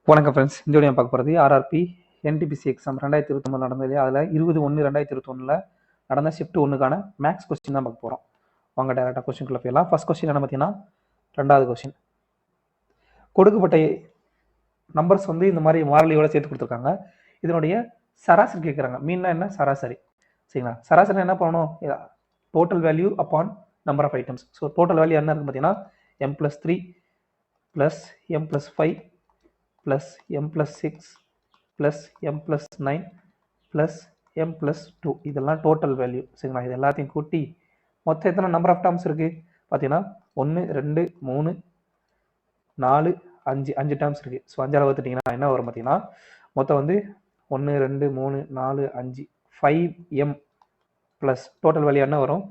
வணக்கம் ஃப்ரெண்ட்ஸ். இந்த வீடியோ பார்க்க போகிறது ஆர்ஆர்பி என்டிபிசி எக்ஸாம் 2021 நடந்தது இல்லையா? அதில் 20/1/2021 நடந்த ஷிஃப்ட் 1க்கான மேக்ஸ் கொஸ்டின் தான் பார்க்க போகிறோம். வாங்க டேரெக்டாக கொஸ்டின்குள்ளே போயிடலாம். ஃபர்ஸ்ட் கொஸ்டின் என்ன பார்த்தீங்கன்னா, ரெண்டாவது கொஸ்டின். கொடுக்கப்பட்ட நம்பர்ஸ் வந்து இந்த மாதிரி மாறிலியோட சேர்த்து கொடுத்துருக்காங்க. இதனுடைய சராசரி கேட்குறாங்க. மீன்னா என்ன? சராசரி. சரிங்களா? சராசரி என்ன பண்ணணும்? Total value upon number of items. So total value என்ன இருக்குது பார்த்தீங்கன்னா, m+3 + m+5 plus m plus 6 plus m plus 9 plus m plus 2 இதெல்லாம் டோட்டல் வேல்யூ. சரிங்களா? இது எல்லாத்தையும் கூட்டி மொத்தம் எத்தனை நம்பர் ஆஃப் டேர்ம்ஸ் இருக்கு பார்த்தீங்கன்னா 1 2 3 4 5 டேர்ம்ஸ் இருக்கு. ஸோ 5ஆல் வகுத்துட்டிங்கன்னா என்ன வரும் பார்த்தீங்கன்னா, மொத்தம் வந்து 1 2 3 4 5 5m ப்ளஸ் டோட்டல் வேல்யூ என்ன வரும்?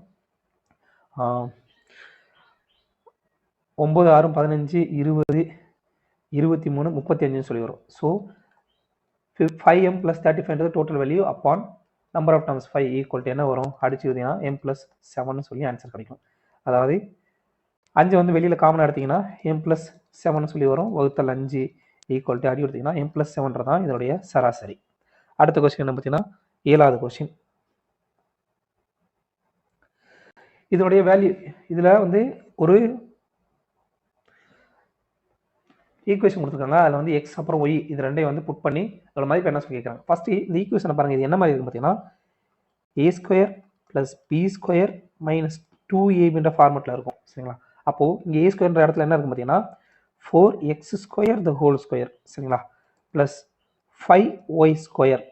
9 6 15 20 23 35 சொல்லி வரும். So 5m + 35 total value upon number of terms 5 equal to என்ன வரும்? அடிச்சு எழுதினா m + 7 சொல்லி ஆன்சர் கிடைக்கும். அதாவது 5 வந்து வெளியில் காமனாக எடுத்தீங்கன்னா m + 7 சொல்லி வரும். வகுத்தல் 5 ஈக்குவல் டு அடி எடுத்தீங்கன்னா m + 7 தான் இதனுடைய சராசரி. அடுத்த கொஸ்டின் என்ன பார்த்தீங்கன்னா, 7வது கொஸ்டின். இதனுடைய வேல்யூ இதில் வந்து ஒரு ஈக்குவேஷன் கொடுத்துருக்காங்க. அதில் வந்து எக்ஸ் அப்புறம் ஒய் இது ரெண்டையும் வந்து புட் பண்ணி அதோட மதிப்பு என்ன சொல்லி கேட்குறாங்க. ஃபஸ்ட்டு இந்த ஈக்குவேஷனை பாருங்கள். இது என்ன மாதிரி இருக்குது பார்த்தீங்கன்னா, a² + b² - 2ab ஃபார்மெட்டில் இருக்கும். சரிங்களா? அப்போது இங்கே a² இடத்துல என்ன இருக்கும் பார்த்தீங்கன்னா, 4x² ஹோல் ஸ்கொயர். சரிங்களா? ப்ளஸ் 5y²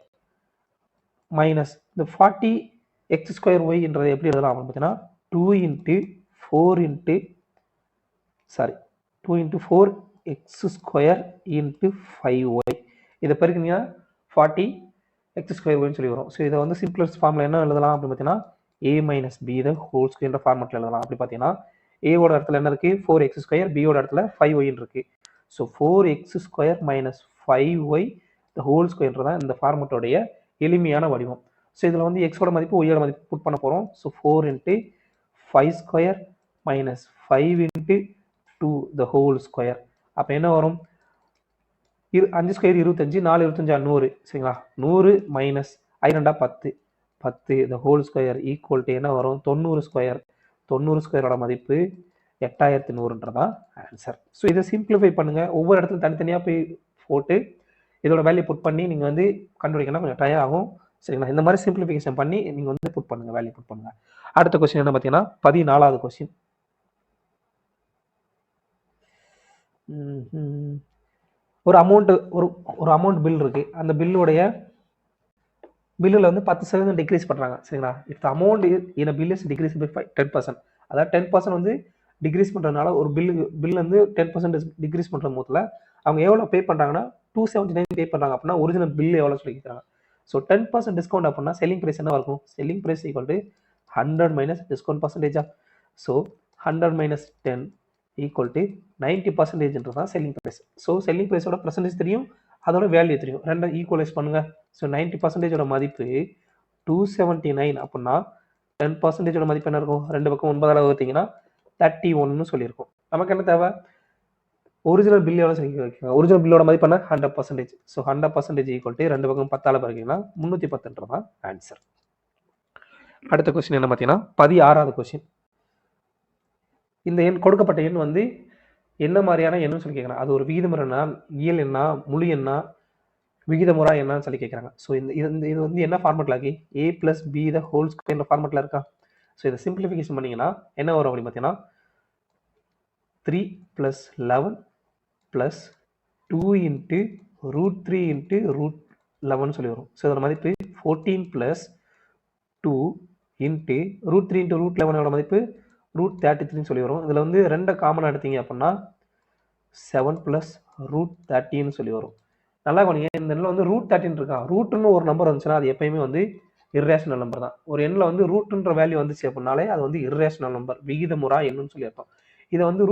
மைனஸ் இந்த 40x²y எப்படி எழுதலாம் அப்படின்னு பார்த்தீங்கன்னா, 2 × 4x² × 5y இதை பெருக்கினீங்கன்னா 40x²y சொல்லி வரும். ஸோ இதை வந்து சிம்பிளஸ்ட் ஃபார்மில் என்ன எழுதலாம் அப்படின்னு பார்த்தீங்கன்னா, a - b ஹோல் ஸ்கொயர் ஃபார்மெட்டில் எழுதலாம். அப்படி பார்த்தீங்கன்னா ஏவோட இடத்துல என்ன இருக்குது? 4x², பியோட இடத்துல 5y இருக்குது. So 4x² - 5y whole square தான் இந்த ஃபார்மெட்டோடைய எளிமையான வடிவம். ஸோ இதில் வந்து எக்ஸோட மதிப்பு ஒய்யோட மதிப்பு புட் பண்ண போகிறோம். So 4 × 5² - 5 × 2 whole square. அப்போ என்ன வரும்? 5² 25, 4 25 100. சரிங்களா? 100 minus 2 10 10 whole square equal to என்ன வரும்? 90². 90² மதிப்பு 8100தான் ஆன்சர். ஸோ இதை சிம்பிளிஃபை பண்ணுங்கள். ஒவ்வொரு இடத்துல தனித்தனியாக போய் போட்டு இதோட வேல்யூ புட் பண்ணி நீங்கள் வந்து கண்டுபிடிக்கணும். கொஞ்சம் டயம் ஆகும். சரிங்களா? இந்த மாதிரி சிம்பிளிஃபிகேஷன் பண்ணி நீங்கள் வந்து புட் பண்ணுங்கள், வேல்யூ புட் பண்ணுங்கள். அடுத்த கொஸ்டின் என்ன பார்த்தீங்கன்னா, 14வது கொஸ்டின். ஒரு அமௌண்ட் பில் இருக்குது. அந்த பில்லில் வந்து 10% டிக்ரீஸ் பண்ணுறாங்க. சரிங்களா? If the amount in a bill is decrease by 10%, அதாவது 10% வந்து டிக்ரீஸ் பண்ணுறதுனால ஒரு பில் வந்து 10% டிக்ரீஸ் பண்ணுற போதில் அவங்க எவ்வளோ பே பண்ணுறாங்கன்னா 279 பே பண்ணுறாங்க. அப்படின்னா ஒரிஜினல் பில் எவ்வளோ சொல்லிக்கிறாங்க. ஸோ 10% டிஸ்கவுண்ட் அப்படின்னா செல்லிங் ப்ரைஸ் என்ன இருக்கும்? Selling price equal to 100 minus discount பர்சன்டேஜா. ஸோ 100 மைனஸ் 10 ஈக்குவல் டு 90% தான் செல்லிங் ப்ரைஸ். ஸோ செல்லிங் ப்ரைஸோட பர்சன்டேஜ் தெரியும், அதோட வேல்யூ தெரியும். ரெண்டும் ஈக்குவலைஸ் பண்ணுங்கள். ஸோ 90% மதிப்பு 279 அப்படின்னா 10% மதிப்பு என்ன இருக்கும்? ரெண்டு பக்கம் 9ஆல் வகுத்தீங்கன்னா 31 சொல்லியிருக்கும். நமக்கு என்ன தேவை? ஒரிஜினல் பில் எவ்வளோ சொல்லி வைக்கணும். ஒரிஜினல் பில்லோட மதிப்பு என்ன? 100%. ஸோ 100% ஈக்குவல் டு ரெண்டு பக்கம் 10ஆல் பெருக்கிங்கன்னா 310 தான் ஆன்சர். அடுத்த கொஸ்டின் என்ன பார்த்தீங்கன்னா, 16வது கொஸ்டின். இந்த எண் கொடுக்கப்பட்ட எண் வந்து என்ன மாதிரியான எண்ணுன்னு சொல்லி கேட்குறாங்க. அது ஒரு விகிதமுறை எண்ணா, இயல் எண்ணா, முழு எண்ணா, விகிதமுறா எண்ணான்னு சொல்லி கேட்குறாங்க. ஸோ இது வந்து என்ன ஃபார்மெட்டில் ஆகி a + b ஹோல் ஸ்கொயர் ஃபார்மெட்டில் இருக்கா? ஸோ இதை சிம்பிளிஃபிகேஷன் பண்ணிங்கன்னா என்ன வரும் அப்படின்னு பார்த்தீங்கன்னா, 3 + 11 + 2 × √3 × √11 சொல்லி வரும். ஸோ இதோட மதிப்பு 14 + 2 × √3 × √11 மதிப்பு √33 சொல்லி வரும். இதில் வந்து 2 காமனாக எடுத்தீங்க அப்படின்னா 7 + √13 சொல்லி வரும். நல்லா கவனிங்க. இந்த எண்ணில் வந்து √13 இருக்கா? ரூட்னு ஒரு நம்பர் வந்துச்சுன்னா அது எப்பயுமே வந்து இர்ரேஷனல் நம்பர் தான். ஒரு எண்ணில் வந்து ரூட்ன்ற வேல்யூ வந்துச்சு அப்படின்னாலே அது வந்து இர்ரேஷனல் நம்பர், விகிதமுறா எண்ணுன்னு சொல்லி அர்த்தம். இதை வந்து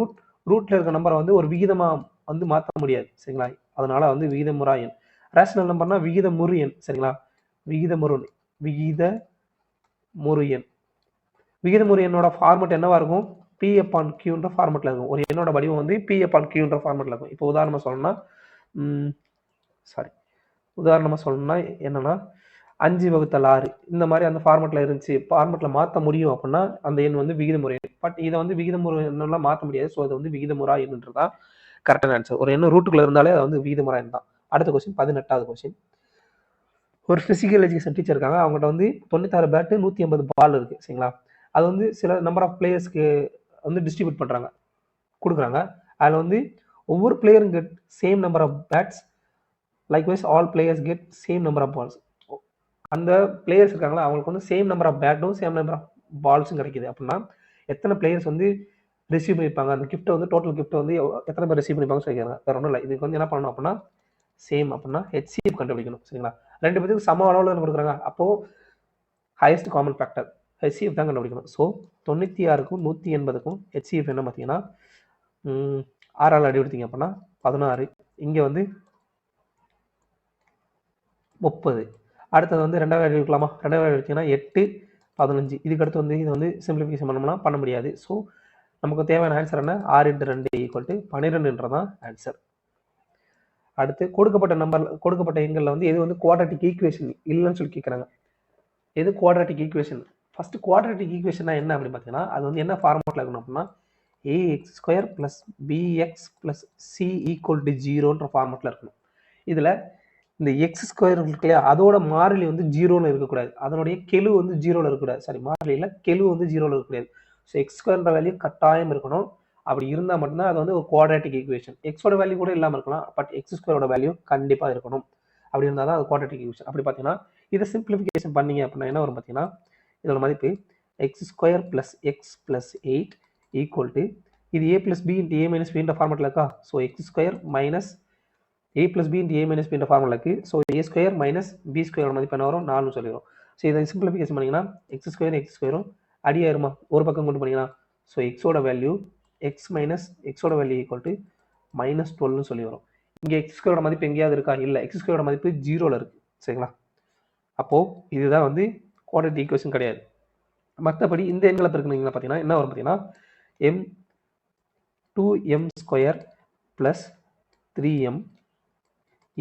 ரூட்ல இருக்க நம்பரை வந்து ஒரு விகிதமாக வந்து மாற்ற முடியாது. சரிங்களா? அதனால வந்து விகிதமுறா எண். ரேஷனல் நம்பர்னா விகிதமுறு எண். சரிங்களா? விகிதமுறு எண். விகிதமுறு எண்ணோட ஃபார்மெட் என்னவா இருக்கும்? P/Q ஃபார்மெட்டில் இருக்கும். ஒரு எண்ணோட வடிவம் வந்து P/Q ஃபார்மெட்டில் இருக்கும். இப்போ உதாரணமாக சொல்லணும்னா சாரி, உதாரணமாக சொல்லணும்னா என்னென்னா 5/6 இந்த மாதிரி அந்த ஃபார்மெட்டில் இருந்துச்சு. ஃபார்மெட்டில் மாற்ற முடியும் அப்படின்னா அந்த எண் வந்து விகிதமுறை. பட் இதை வந்து விகிதமுறை எண்ணெல்லாம் மாற்ற முடியாது. ஸோ அது வந்து விகிதமுறா எண்ணுன்றதான் கரெக்டான ஆன்சர். ஒரு எண்ணம் ரூட்டுக்குள்ளே இருந்தாலே அது வந்து விகிதமுறா எண் தான். அடுத்த கொஸ்டின் 18வது கொஸ்டின். ஒரு ஃபிசிக்கல் எஜுகேஷன் டீச்சர் இருக்காங்க. அவங்ககிட்ட வந்து 96 பேட்டு 180 பால் இருக்குது சரிங்களா. அது வந்து சில நம்பர் ஆஃப் பிளேயர்ஸ்க்கு வந்து டிஸ்ட்ரிபியூட் பண்ணுறாங்க, கொடுக்குறாங்க. அதில் வந்து ஒவ்வொரு பிளேயரும் get same number of bats, likewise all players get same number of balls. அந்த பிளேயர்ஸ் இருக்காங்களா அவங்களுக்கு வந்து சேம் நம்பர் ஆஃப் பேட்டும் சேம் நம்பர் ஆஃப் பால்ஸும் கிடைக்குது. அப்படின்னா எத்தனை பிளேயர்ஸ் வந்து ரிசீவ் பண்ணியிருப்பாங்க, அந்த கிஃப்ட்டை வந்து டோட்டல் கிஃப்ட்டை வந்து எத்தனை பேர் ரிசீவ் பண்ணிப்பாங்கன்னு சொல்லிக்கிறாங்க. வேறு ஒன்றும் இல்லை. இதுக்கு வந்து என்ன பண்ணணும் அப்படின்னா சேம் அப்படின்னா HCF கண்டுபிடிக்கணும் சரிங்களா. ரெண்டு பேருக்கு சம அளவில் கொடுக்குறாங்க. அப்போது ஹையஸ்ட் காமன் ஃபேக்டர் HCF தான் கண்டுபிடிக்கணும். ஸோ 96க்கும் 180க்கும் HCF என்ன பார்த்தீங்கன்னா 6ஆல் அடி எடுத்தீங்க அப்படின்னா 16. இங்கே வந்து 30. அடுத்தது வந்து 2வது அடி எடுக்கலாமா? 2வது அடி எடுத்தீங்கன்னா 8, 15. இதுக்கடுத்து வந்து இது வந்து சிம்பிளிஃபிகேஷன் பண்ணோம்னா பண்ண முடியாது. ஸோ நமக்கு தேவையான ஆன்சர் என்ன? 6 × 2 = 12ன்றதான் ஆன்சர். அடுத்து கொடுக்கப்பட்ட எண்களில் வந்து எது வந்து குவாட்ரட்டிக் ஈக்குவேஷன் இல்லைன்னு சொல்லி கேட்குறாங்க. எது குவாட்ரட்டிக் ஈக்குவேஷன்? ஃபர்ஸ்ட் குவாட்ரட்டிக் ஈக்குவேஷன்னா என்ன அப்படின்னு பார்த்தீங்கன்னா அது வந்து என்ன ஃபார்மெட்டில் இருக்கணும் அப்படின்னா ax² + bx + c = 0ன்ற ஃபார்மெட்டில் இருக்கணும். இதில் இந்த x² இருக்கு இல்லையா, அதோட மாறிலி வந்து 0ன்னு இருக்கக்கூடாது. அதனுடைய கெழு வந்து 0வில் இருக்கக்கூடாது. சாரி, மாறிலியில் கெழு வந்து 0வில் இருக்கக்கூடாது. ஸோ x² வேல்யூ கட்டாயம் இருக்கணும். அப்படி இருந்தால் மட்டும்தான் அது வந்து ஒரு குவாட்ரட்டிக் ஈக்குவேஷன். எக்ஸோட வேல்யூ கூட இல்லாமல் இருக்கலாம், பட் x² வேல்யூ கண்டிப்பாக இருக்கணும். அப்படி இருந்தால் தான் அது குவாட்ரட்டிக் ஈக்குவேஷன். அப்படி பார்த்தீங்கன்னா இதை சிம்பிளிஃபிகேஷன் பண்ணீங்க அப்படின்னா என்ன வரும் பார்த்தீங்கன்னா இதோட மதிப்பு x² + x + 8 = இது a + b × a - b ஃபார்மெட்டில் இருக்கா. So x² - a + b × a - b formula இருக்குது. ஸோ a² - b² மதிப்பு என்ன வரும்? 4ன்னு சொல்லிடும். ஸோ இதை சிம்பிளிஃபிகேஷன் பண்ணிங்கன்னா x² அடியாயிருமா, ஒரு பக்கம் கொண்டு போனீங்கன்னா ஸோ எக்ஸோட வேல்யூ x - xோட வேல்யூ = -12ன்னு சொல்லி வரும். இங்கே x² மதிப்பு எங்கேயாவது இருக்கா? இல்லை, x² மதிப்பு 0வில் இருக்குது சரிங்களா. அப்போது இதுதான் வந்து குவாட்ரட்டிக் ஈக்குவேஷன் கிடையாது. மற்றபடி இந்த எண்களை பெருக்குனீங்கன்னா பார்த்தீங்கன்னா என்ன வரும் பார்த்தீங்கன்னா m2m² + 3m =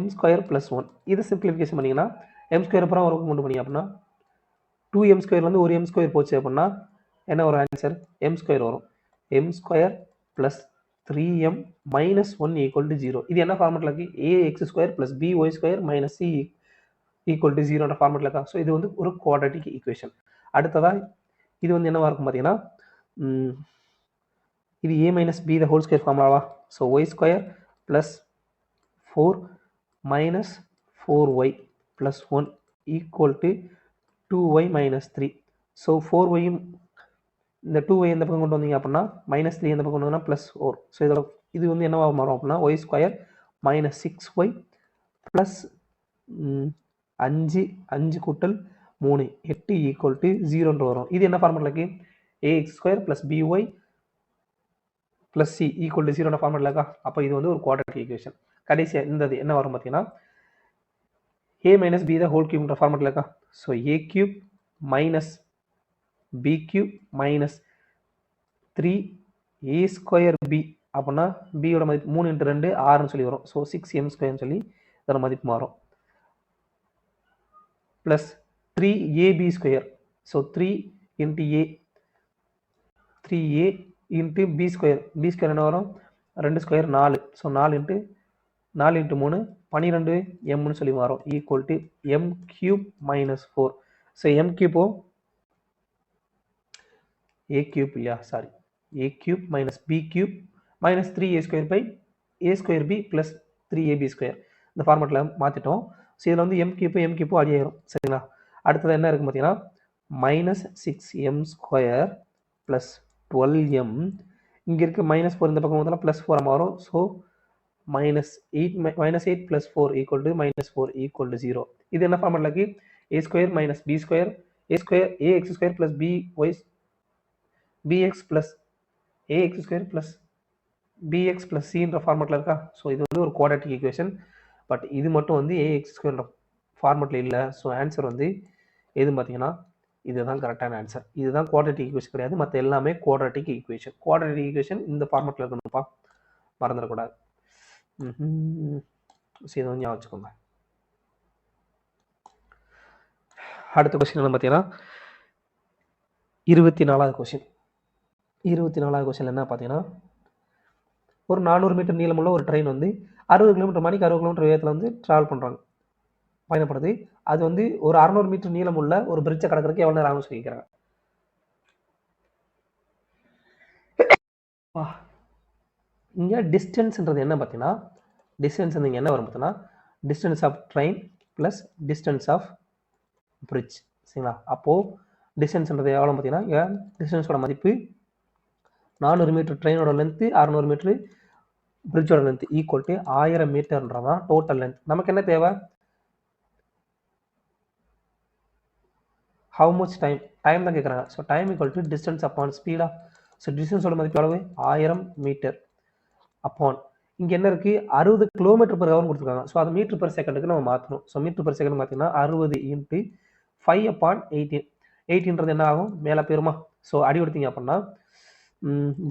m² + 1. இதை சிம்பிளிஃபிகேஷன் பண்ணிங்கன்னா m² அப்புறம் ஒரு கொண்டு போனீங்க அப்படின்னா 2m² ஒரு m² போச்சு அப்படின்னா என்ன ஒரு ஆன்சர்? m² வரும். m² + 3m - 1 = 0. இது என்ன ஃபார்மெட்டில் இருக்குது? ax² + by² - c = 0ன்ற ஃபார்மெட்டில் இருக்கா. ஸோ இது வந்து ஒரு குவாட்ரட்டிக் ஈக்குவேஷன். அடுத்ததாக இது வந்து என்னவா இருக்கும் பார்த்தீங்கன்னா இது a - b² ஃபார்முலாவா. So y² + 4 - 4y + 1 = 2y - 3. So 4yயும் இந்த 2y எந்த பக்கம் கொண்டு வந்தீங்க அப்படின்னா -3 எந்த பக்கம் கொண்டு வந்தீங்கன்னா +4. ஸோ இதோட இது வந்து என்னவா மாறும் அப்படின்னா y² - 6y + 5 5 கூட்டல் 3 8 = 0ன்ற வரும். இது என்ன ஃபார்மெட்டில் இருக்குது? ax² + by + c = 0ன்ற ஃபார்மெட்டில் இருக்கா. அப்போ இது வந்து ஒரு குவாட்ரட்டிக் ஈக்குவேஷன். கடைசியாக இந்த என்ன வரும் பார்த்தீங்கன்னா a - b² ஃபார்மெட்டில் இருக்கா. So a³ - b³ - 3a² b அப்படின்னா b-யோட மதிப்பு 3 × 2 6ன்னு சொல்லி வரும். ஸோ 6m² சொல்லி இதோட மதிப்பு மாறும். Plus 3ab². So 3 × a 3a × b². b² என்ன வரும்? 2² 4. ஸோ 4 × 3 12mன்னு சொல்லி வரும். = m³ - 4. ஸோ m³ a³ இல்லையா, sorry, a³ - b³ - 3a² a²b + 3ab² இந்த ஃபார்மெட்டில் மாற்றிட்டோம். ஸோ இதில் வந்து m³ அடியாயிரும் சரிங்களா. அடுத்தது என்ன இருக்குது பார்த்தீங்கன்னா -6m² + 12m. இங்கே இருக்க -4 இந்த பக்கம் வந்தாலும் +4 மாறும். ஸோ -8 + 4 = -4 = 0. இது என்ன ஃபார்மெட்டில் இருக்குது? a² - b² ax² + bx + ax² + bx + cன்ற ஃபார்மெட்டில் இருக்கா. ஸோ இது வந்து ஒரு குவாட்ரட்டிக் ஈக்குவேஷன். பட் இது மட்டும் வந்து ax² ஃபார்மெட்டில் இல்லை. ஸோ ஆன்சர் வந்து எதுன்னு பார்த்தீங்கன்னா இதுதான் கரெக்டான ஆன்சர். இதுதான் குவாட்ரட்டிக் ஈக்குவேஷன் கிடையாது, மற்ற எல்லாமே குவாட்ரட்டிக் ஈக்குவேஷன். குவாட்ரட்டிக் ஈக்குவேஷன் இந்த ஃபார்மெட்டில் இருக்கணும்ப்பா, மறந்துடக்கூடாது. சரி, இதை ஞாபகம் வச்சுக்கோங்க. அடுத்த கொஸ்டின் என்ன பார்த்தீங்கன்னா 24வது கொஸ்டின். 24வது கொஸ்டின் என்ன பார்த்தீங்கன்னா, ஒரு 400 மீட்டர் நீளமுள்ள ஒரு ட்ரெயின் வந்து 60 கிலோமீட்டர் மணிக்கு 60 கிலோமீட்டர் வேகத்தில் வந்து ட்ராவல் பண்ணுறாங்க, பயணப்படுது. அது வந்து ஒரு 600 மீட்டர் நீளமுள்ள ஒரு பிரிட்ஜை கடக்கிறதுக்கு எவ்வளோ நேரம் ஆகும்னு சொல்லிக்கிறாங்க. இங்கே டிஸ்டன்ஸ்ன்றது என்ன பார்த்தீங்கன்னா, டிஸ்டன்ஸ் வந்து இங்கே என்ன வரும் பார்த்தீங்கன்னா, distance of train plus distance of bridge. சரிங்களா? அப்போது டிஸ்டன்ஸ்ன்றது எவ்வளோ பார்த்தீங்கன்னா, இங்கே டிஸ்டன்ஸோட மதிப்பு 400 மீட்டர் ட்ரெயினோட லென்த்து, 600 மீட்ரு பிரிட்ஜோட லென்த் ஈக்குவல் டு 1000 மீட்டர்ன்றதான் டோட்டல் லென்த். நமக்கு என்ன தேவை? ஹவு மச் டைம் தான் கேட்குறாங்க. So time equal to distance upon ஸ்பீடா. ஸோ டிஸ்டன்ஸோட மதிப்பு எவ்வளவு? 1000 மீட்டர் அப்பான் இங்கே என்ன இருக்குது? 60 கிலோமீட்டர் பெர் ஹவர்னு கொடுத்துருக்காங்க. ஸோ அது மீட்டர் பெர் செகண்டுக்கு நம்ம மாற்றணும். ஸோ மீட்டர் பெர் செகண்ட் பார்த்தீங்கன்னா 60 இன்ட்டு 5/18. 18ன்றது என்ன ஆகும்? மேலே போயிருமா? ஸோ அடி கொடுத்தீங்க அப்படின்னா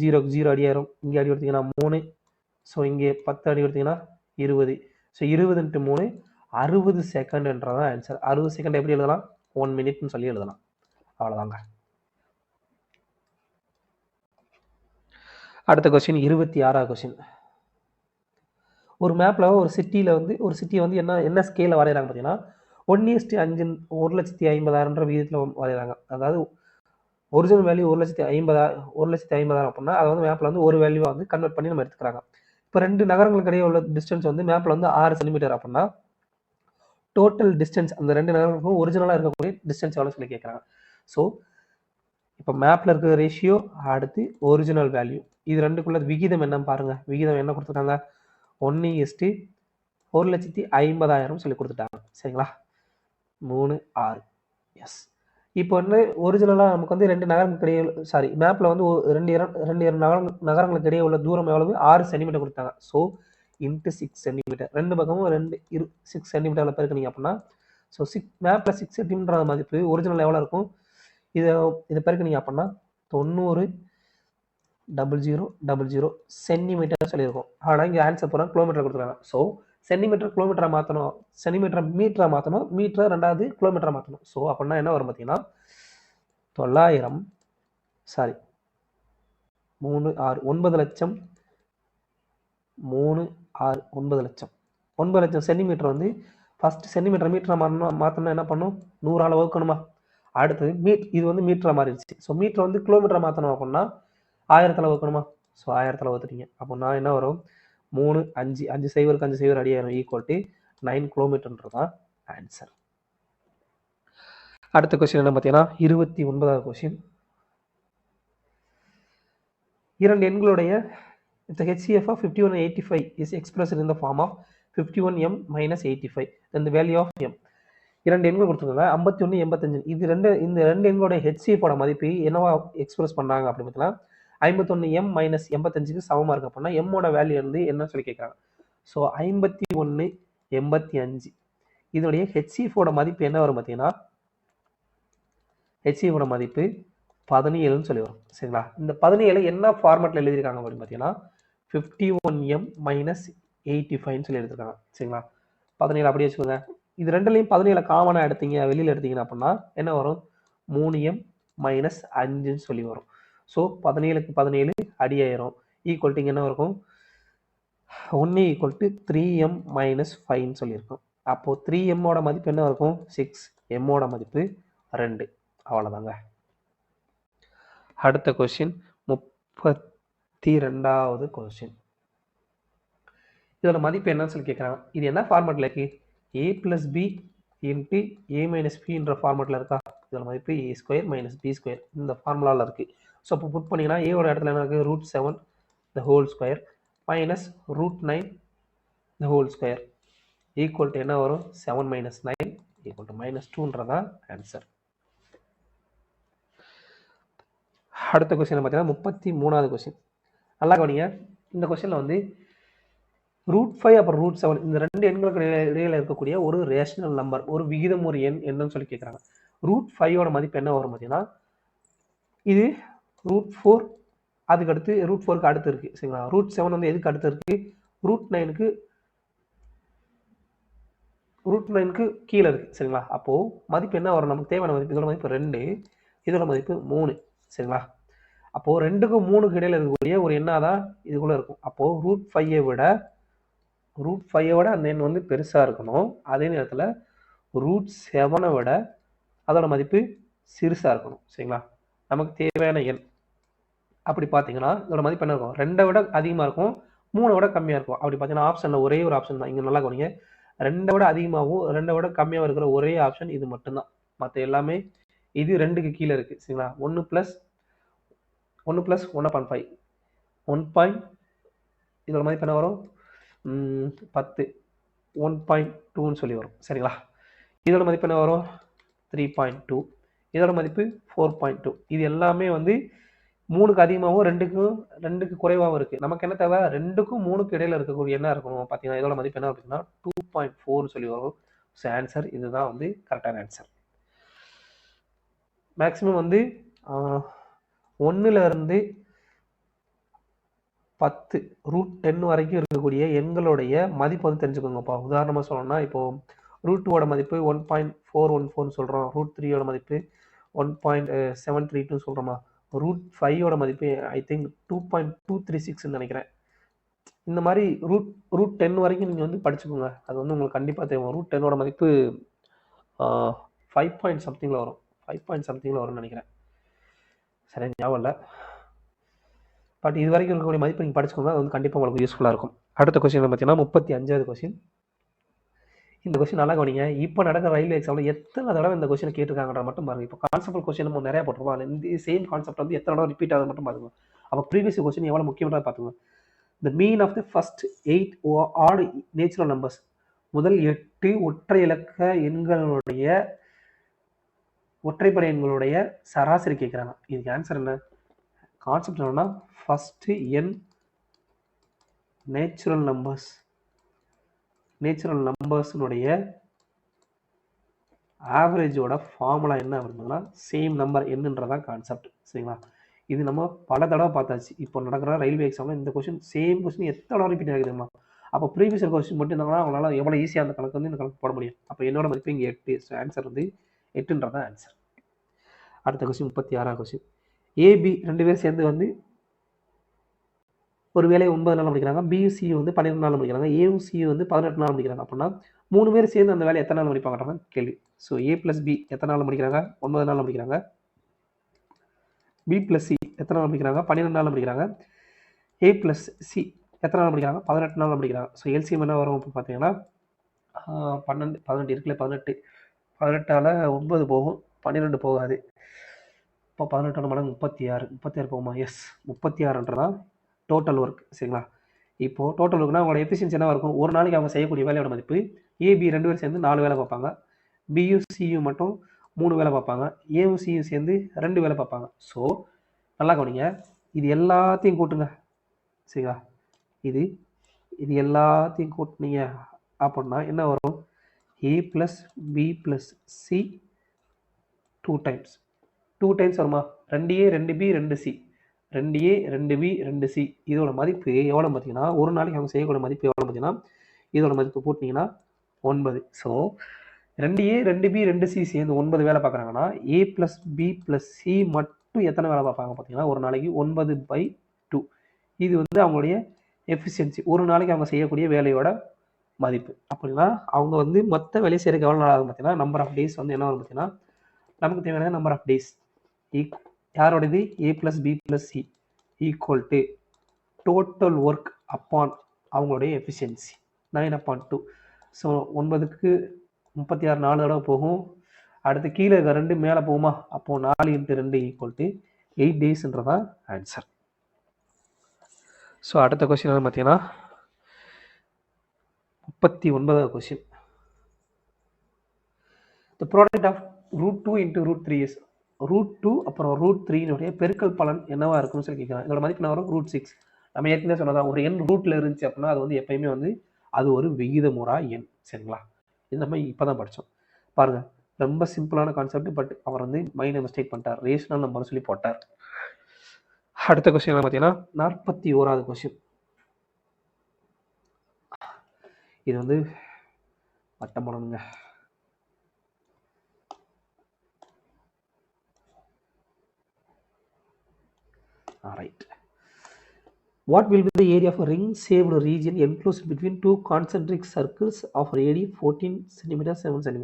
0க்கு 0 அடி ஆயிரும். இங்கே அடி கொடுத்தீங்கன்னா 3. ஸோ இங்கே 10 அடி கொடுத்தீங்கன்னா 20. So 20 × 3 60 செகண்ட்ன்றதான் answer. 60 செகண்ட் எப்படி எழுதலாம்? 1 மினிட்னு சொல்லி எழுதலாம். அவ்வளோதாங்க. அடுத்த கொஸ்டின் 26வது கொஸ்டின். ஒரு மேப்பில் ஒரு சிட்டியில் வந்து ஒரு சிட்டியை வந்து என்ன ஸ்கேலில் வரைகிறாங்க பார்த்தீங்கன்னா 1:5 1,50,000 விகிதத்தில் வரைகிறாங்க. அதாவது ஒரிஜினல் வேல்யூ 1,50,000 அப்படின்னா அதை வந்து மேப்பில் வந்து ஒரு வேல்யூவாக வந்து கன்வெர்ட் பண்ணி நம்ம எடுத்துக்கிறாங்க. இப்போ 2 நகரங்களுக்கு இடையே உள்ள டிஸ்டன்ஸ் வந்து மேப்பில் வந்து 6 சென்டிமீட்டர் அப்படின்னா டோட்டல் டிஸ்டன்ஸ் அந்த 2 நகரங்களுக்கும் ஒரிஜினலாக இருக்கக்கூடிய டிஸ்டன்ஸ் எவ்வளோ சொல்லி கேட்குறாங்க. ஸோ இப்போ மேப்பில் இருக்கிற ரேஷியோ அடுத்து ஒரிஜினல் வேல்யூ இது ரெண்டுக்குள்ள விகிதம் என்னன்னு பாருங்கள். விகிதம் என்ன கொடுத்துருக்காங்க? 1:1,50,000 சொல்லி கொடுத்துட்டாங்க. சரிங்களா? 3 6. எஸ். இப்போ வந்து ஒரிஜினலாக நமக்கு வந்து 2 நகரங்களுக்கு இடையே மேப்பில் வந்து 2 நகரங்களுக்கு இடையே உள்ள தூரம் எவ்வளவு? 6 சென்டிமீட்டர் கொடுத்தாங்க. So into 6 centimetre. 2 பக்கமும் 6 சென்டிமீட்டரில் பெருக்குனீங்க அப்படின்னா ஸோ மேப்பில் 6 சென்டிமீட்டர் மதிப்பு ஒரிஜினல் எவ்வளோ இருக்கும்? இதை பெருக்குனீங்க அப்படின்னா 90,000,000 சென்டிமீட்டர் சொல்லியிருக்கும். ஆனால் இங்கே ஆன்சர் போகிறாங்க கிலோமீட்டர் கொடுத்துருக்காங்க. ஸோ சென்டிமீட்டர் கிலோமீட்டரை மாற்றணும், சென்டிமீட்டர் மீட்டரை மாற்றணும், மீட்டரை 2வது கிலோமீட்டரை மாற்றணும். ஸோ அப்படின்னா என்ன வரும் பார்த்தீங்கன்னா 9 லட்சம் 3 6 9 லட்சம் 9 லட்சம் சென்டிமீட்டர் வந்து ஃபஸ்ட்டு சென்டிமீட்டர் மீட்டரை மாற்றணும் என்ன பண்ணும்? 100ஆல் வகுக்கணுமா? அடுத்தது இது வந்து மீட்டரை மாறிடுச்சு. ஸோ மீட்டரை வந்து கிலோமீட்டரை மாற்றணும் அப்படின்னா 1000ஆல் வகுக்கணுமா? ஸோ 1000ஆல் வகுத்துட்டீங்க அப்படின்னா என்ன வரும்? 3 5 5 0க்கு 5 0 அடியாயிரும் ஈக்குவல் டு 9 கிலோமீட்டர்ன்றதான் ஆன்சர். அடுத்த கொஸ்டின் என்ன பார்த்தீங்கன்னா 29வது question. 2 எண்களுடைய the HCF of 5185 is expressed in the form of 51m minus 85 then the value of m. 2 எண்கள் கொடுத்துருக்காங்க 51 85. இந்த ரெண்டு எண்களோட HCF ஓட மதிப்பு என்னவா எக்ஸ்பிரஸ் பண்ணாங்க அப்படின்னு பார்த்தீங்கன்னா 51m minus 85க்கு சமமாக இருக்கு அப்படின்னா எம்மோட வேல்யூ வந்து என்ன சொல்லி கேட்குறாங்க. ஸோ 51 85 இதனுடைய HCF ஓட மதிப்பு என்ன வரும் பார்த்தீங்கன்னா HCF ஓட மதிப்பு 17ன்னு சொல்லி வரும். சரிங்களா? இந்த 17 என்ன ஃபார்மேட்டில் எழுதியிருக்காங்க அப்படின்னு பார்த்தீங்கன்னா 51m minus 85ன்னு சொல்லி எடுத்துருக்காங்க. சரிங்களா? 17 அப்படியே வச்சுக்கோங்க. இது ரெண்டுலையும் 17 காமனாக எடுத்தீங்க வெளியில் எடுத்தீங்கன்னா அப்படின்னா என்ன வரும்? 3m minus 5ன்னு சொல்லி வரும். ஸோ 17க்கு 17 அடியாயிரும் ஈக்குவல் டு என்ன இருக்கும்? 1 ஈக்குவல் டு 3m minus 5ன்னு சொல்லியிருக்கோம். அப்போது 3mோட மதிப்பு என்ன இருக்கும்? 6, mோட மதிப்பு 2. அவ்வளோதாங்க. அடுத்த கொஸ்டின் 32வது கொஸ்டின். இதோட மதிப்பு என்னன்னு சொல்லி கேட்குறாங்க. இது என்ன ஃபார்மேட்டில் இருக்கு? a + b இன்ட்டு a - bன்ற ஃபார்மேட்டில் இருக்கா? இதோட மதிப்பு a² - b² இந்த ஃபார்முலாவில் இருக்குது. ஸோ அப்போ புட் பண்ணிங்கன்னா ஏவோட இடத்துல என்ன இருக்குது? √7 the whole square minus √9 the whole square equal to என்ன வரும்? 7 - 9 ஈக்குவல் டு -2ன்றதான் ஆன்சர். அடுத்த கொஸ்டின் பார்த்தீங்கன்னா 33வது கொஸ்டின். நல்லா கவனிங்க. இந்த கொஸ்டினில் வந்து √5 அப்புறம் √7 இந்த 2 எண்களுக்கு இடையில இருக்கக்கூடிய ஒரு ரேஷனல் நம்பர், ஒரு விகிதமுறு எண் என்னன்னு சொல்லி கேட்குறாங்க. √5ஓட மதிப்பு என்ன வரும் பார்த்தீங்கன்னா இது √4 அதுக்கு அடுத்து √4க்கு அடுத்து இருக்குது. சரிங்களா? √7 வந்து எதுக்கு அடுத்து இருக்குது? √9க்கு √9க்கு கீழே இருக்குது சரிங்களா. அப்போது மதிப்பு என்ன வரும்? நமக்கு தேவையான மதிப்பு இதோட மதிப்பு 2, இதோட மதிப்பு 3 சரிங்களா. அப்போது 2க்கும் 3க்கு இடையில் இருக்கக்கூடிய ஒரு எண்ணாதான் இதுக்குள்ளே இருக்கும். அப்போது √5ஐ விட அந்த எண் வந்து பெருசாக இருக்கணும். அதே நேரத்தில் √7ஐ விட அதோட மதிப்பு சிறுசாக இருக்கணும் சரிங்களா. நமக்கு தேவையான எண் அப்படி பார்த்தீங்கன்னா இதோட மதிப்பு என்ன இருக்கும்? 2ஐ விட அதிகமாக இருக்கும், 3ஐ விட கம்மியாக இருக்கும். அப்படி பார்த்தீங்கன்னா ஆப்ஷனில் ஒரே ஒரு ஆப்ஷன் தான். இங்கே நல்லா கவனிங்க, 2ஐ விட அதிகமாகவும் 2ஐ விட கம்மியாக இருக்கிற ஒரே ஆப்ஷன் இது மட்டும்தான். மற்ற எல்லாமே இது 2க்கு கீழே இருக்குது சரிங்களா. 1 + 1.5 1. இதோட மதிப்பு என்ன வரும்? 10 1.2ன்னு சொல்லி வரும் சரிங்களா. இதோட மதிப்பு என்ன வரும்? 3.2. இதோட மதிப்பு 4.2. இது எல்லாமே வந்து 3க்கு அதிகமாகவும் 2க்கு குறைவாகவும் இருக்குது. நமக்கு என்ன தேவை? 2க்கும் 3க்கு இடையில இருக்கக்கூடிய என்ன இருக்கணும் பார்த்தீங்கன்னா இதோட மதிப்பு என்ன பார்த்தீங்கன்னா 2.4 சொல்லி வரும். ஸோ ஆன்சர் இதுதான் வந்து கரெக்டான ஆன்சர். மேக்ஸிமம் வந்து 1லேருந்து 10 √10 வரைக்கும் இருக்கக்கூடிய எண்களுடைய மதிப்பு வந்து தெரிஞ்சுக்கோங்கப்பா. உதாரணமாக சொல்லணும்னா இப்போது √2ஓட மதிப்பு 1.414 சொல்கிறோம், √3ஓட மதிப்பு 1.732 சொல்கிறோமா, √5ஓட மதிப்பு ஐ திங்க் 2.236 நினைக்கிறேன். இந்த மாதிரி √10 வரைக்கும் நீங்கள் வந்து படிச்சுக்கோங்க. அது வந்து உங்களுக்கு கண்டிப்பாக தேவை. √10ஓட மதிப்பு 5 பாயிண்ட் சம்திங்கில் வரும், 5 பாயிண்ட் சம்திங்கில் வரும்னு நினைக்கிறேன், சரி ஞாபகம் இல்லை. பட் இது வரைக்கும் இருக்கக்கூடிய மதிப்பு நீங்கள் படிச்சுக்கோங்க, அது வந்து கண்டிப்பாக உங்களுக்கு யூஸ்ஃபுல்லாக இருக்கும். அடுத்த கொஸ்டின் பார்த்தீங்கன்னா 35வது கொஸ்டின். இந்த கொஸ்டின் நல்லா கவனிங்க. இப்போ நடக்கிற ரயில்வே எக்ஸாமில் எத்தனை தடவை இந்த கொஸ்டினை கேட்டிருக்காங்கன்ற மட்டும் பாருங்க. இப்போ கான்செப்ட் கொஸ்டின் நம்ம நிறையா போட்டிருப்போம், அதில் இந்த சேம் கான்செப்ட் வந்து எத்தனை தடவை ரிப்பீட் ஆகுது மட்டும் பாருங்க. அப்போ ப்ரீவியஸ் கொஸ்டின் எவ்வளோ முக்கியமாக பார்த்துங்க. The mean of the first 8 odd natural numbers, முதல் 8 ஒற்றை இலக்க எண்களுடைய ஒற்றைப்படை எண்களுடைய சராசரி கேட்குறாங்க. இதுக்கு ஆன்சர் என்ன? கான்செப்ட் என்னன்னா ஃபஸ்ட்டு எண் நேச்சுரல் நம்பர்ஸ்னுடைய ஆவரேஜோட ஃபார்முலா என்ன அப்படின்னா சேம் நம்பர் என்னன்றதான் கான்செப்ட் சரிங்களா. இது நம்ம பல தடவை பார்த்தாச்சு. இப்போ நடக்கிற ரயில்வே எக்ஸாமில் இந்த கொஸ்டின் சேம் கொஸ்டின் எத்தனை தடவை ரிப்பீட் ஆகுதுமா. அப்போ ப்ரீவியஸ் கொஸ்டின் மட்டும் இருந்தாங்கன்னா அவங்களால எவ்வளோ ஈஸியாக அந்த கணக்கு வந்து இந்த கணக்கு போட முடியும். அப்போ என்னோட மதிப்பு இங்கே 8. ஸோ ஆன்சர் வந்து 8ன்றதான் ஆன்சர். அடுத்த கொஸ்டின் 36வது கொஸ்டின். ஏபி 2 பேர் சேர்ந்து வந்து ஒரு வேலையை 9 நாள் முடிக்கிறாங்க, பிசி வந்து 12 நாள் முடிக்கிறாங்க, ஏசி வந்து 18 நாள் முடிக்கிறாங்க. அப்படின்னா 3 பேர் சேர்ந்து அந்த வேலையை எத்தனை நாள் முடிப்பாங்கன்றாங்க கேள்வி. ஸோ A + B எத்தனை நாள் முடிக்கிறாங்க? 9 நாள் முடிக்கிறாங்க. B + C எத்தனை நாள் முடிக்கிறாங்க? 12 நாள் முடிக்கிறாங்க. A + C எத்தனை நாள் முடிக்கிறாங்க? 18 நாள் முடிக்கிறாங்க. ஸோ எல்சிஎம் என்ன வரும் இப்போ பார்த்தீங்கன்னா 18 இருக்குல்ல, 18ஆல் 9 போகும், 12 போகாது. இப்போ 18 மடங்கு 36 போகுமா? எஸ், 36ன்றதான் டோட்டல் ஒர்க் சரிங்களா. இப்போது டோட்டல் ஒர்க்னா அவங்களோட எஃபிஷியன்சி என்ன இருக்கும்? ஒரு நாளைக்கு அவங்க செய்யக்கூடிய வேலையோட மதிப்பு ஏபி 2 பேர் சேர்ந்து 4 வேலை பார்ப்பாங்க, பியும் சியும் மட்டும் 3 வேலை பார்ப்பாங்க, ஏவும் சியும் சேர்ந்து 2 வேலை பார்ப்பாங்க. ஸோ நல்லா கவனிங்க, இது எல்லாத்தையும் கூட்டுங்க சரிங்களா. இது எல்லாத்தையும் கூட்டினீங்க அப்படின்னா என்ன வரும்? A + B + C 2 டைம்ஸ் வருமா? 2A 2B 2C 2A 2B 2C இதோட மதிப்பு எவ்வளோ பார்த்தீங்கன்னா ஒரு நாளைக்கு அவங்க செய்யக்கூடிய மதிப்பு எவ்வளோ பார்த்தீங்கன்னா இதோட மதிப்பு போட்டிங்கன்னா 9. ஸோ 2A 2B 2C சேர்ந்து 9 வேலை பார்க்குறாங்கன்னா A + B + C மட்டும் எத்தனை வேலை பார்ப்பாங்க பார்த்தீங்கன்னா ஒரு நாளைக்கு 9/2. இது வந்து அவங்களுடைய எஃபிஷியன்சி, ஒரு நாளைக்கு அவங்க செய்யக்கூடிய வேலையோட மதிப்பு. அப்படின்னா அவங்க வந்து மொத்த வேலையை செய்யறதுக்கு எவ்வளோ நாள் ஆகும் பார்த்தீங்கன்னா நம்பர் ஆஃப் டேஸ் வந்து என்ன வரும் பார்த்தீங்கன்னா நமக்கு தேவையான நம்பர் ஆஃப் டேஸ் யாரோடது? A + B + C equal to total work upon அவங்களுடைய எஃபிஷியன்சி 9/2. ஸோ 9க்கு 36 4 தடவை போகும், அடுத்து கீழே இருக்க 2 மேலே போகுமா, அப்போது 4 × 2 = 8 டேஸ்ன்றதான் ஆன்சர். ஸோ அடுத்த கொஸ்டின் வந்து பார்த்தீங்கன்னா 39வது question. The product of √2 × √3 is √2 அப்புறம் √3னுடைய பெருக்கல் பலன் என்னவா இருக்குன்னு சொல்லி கேட்குறாங்க. இதோட மதிப்பு என்ன வரும்? √6. நம்ம ஏற்கனவே சொன்னதான், ஒரு எண் ரூட்டில் இருந்துச்சு அப்படின்னா அது வந்து எப்பயுமே வந்து அது ஒரு விகிதமுறா எண் சரிங்களா. இது நம்ம இப்போ தான் படித்தோம் பாருங்கள். ரொம்ப சிம்பிளான கான்செப்ட், பட் அவர் வந்து மைண்டை மிஸ்டேக் பண்ணிட்டார், ரேஷனல் நம்பர்னு சொல்லி போட்டார். அடுத்த கொஸ்டின் பார்த்தீங்கன்னா 41வது கொஸ்டின். இது வந்து வட்டம் போடணுங்க. Right. What will be the area of a ring-shaped region enclosed between two concentric circles of radius 14 cm, 7 cm?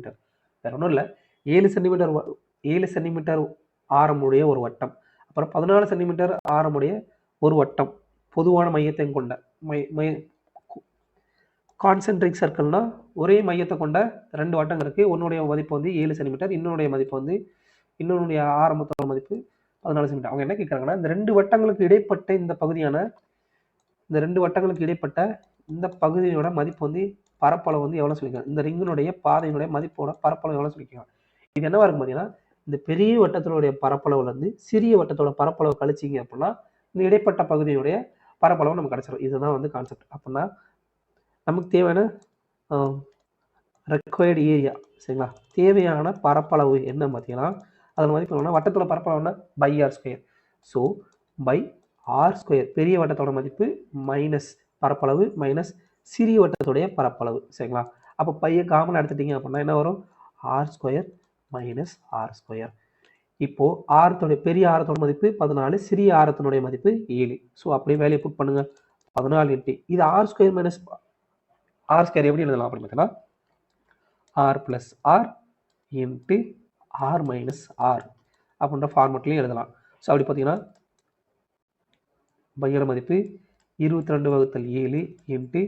வேற ஒன்றும் இல்லை, 7 சென்டிமீட்டர் ஆரமுடைய ஒரு வட்டம், அப்புறம் 14 சென்டிமீட்டர் ஆரமுடைய ஒரு வட்டம், பொதுவான மையத்தை கொண்ட கான்சென்ட்ரிக் சர்க்கிள்னா ஒரே மையத்தை கொண்ட ரெண்டு வட்டம் இருக்கு. ஒன்னுடைய மதிப்பு வந்து 7 சென்டிமீட்டர், இன்னொன்னுடைய மதிப்பு வந்து இன்னொன்னுடைய ஆரம்பத்தோட மதிப்பு 14 சென்டிமீட்டர். அவங்க என்ன கேட்குறாங்கன்னா, இந்த ரெண்டு வட்டங்களுக்கு இடைப்பட்ட இந்த பகுதியான இந்த ரெண்டு வட்டங்களுக்கு இடைப்பட்ட இந்த பகுதியோட மதிப்பு வந்து பரப்பளவு வந்து எவ்வளோ சொல்லிக்கலாம், இந்த ரிங்கினுடைய பாதையினுடைய மதிப்போட பரப்பளவு எவ்வளோ சொல்லிக்கலாம். இது என்னவா இருக்கும் பார்த்தீங்கன்னா, இந்த பெரிய வட்டத்தினுடைய பரப்பளவுல இருந்து சிறிய வட்டத்தோட பரப்பளவு கழிச்சிங்க அப்படின்னா இந்த இடைப்பட்ட பகுதியுடைய பரப்பளவு நமக்கு கிடைச்சிடும். இதுதான் வந்து கான்செப்ட். அப்படின்னா நமக்கு தேவையான ரெக்வயர்டு ஏரியா, சரிங்களா, தேவையான பரப்பளவு என்ன பார்த்தீங்கன்னா, அதன் மதிப்பு என்னன்னா வட்டத்தோட பரப்பளவுனா pi r square. So pi r square, பெரிய வட்டத்தோட மதிப்பு மைனஸ் பரப்பளவு மைனஸ் சிறிய வட்டத்துடைய பரப்பளவு, சரிங்களா. அப்போ பையை காமன் எடுத்துட்டீங்க அப்படின்னா என்ன வரும், R square minus R square. இப்போ ஆரத்தோடைய பெரிய ஆரத்தோட மதிப்பு 14, சிறிய ஆரத்தினுடைய மதிப்பு 7. ஸோ அப்படியே வேலையை புட் பண்ணுங்க. 14 இன்ட்டு இது R square minus R square எப்படி எழுதலாம் அப்படின்னு பார்த்தீங்கன்னா, R plus R into R minus R அப்படின்ற ஃபார்மெட்லையும் எழுதலாம். ஸோ அப்படி பார்த்தீங்கன்னா பையோட மதிப்பு 22/7 இன்ட்டு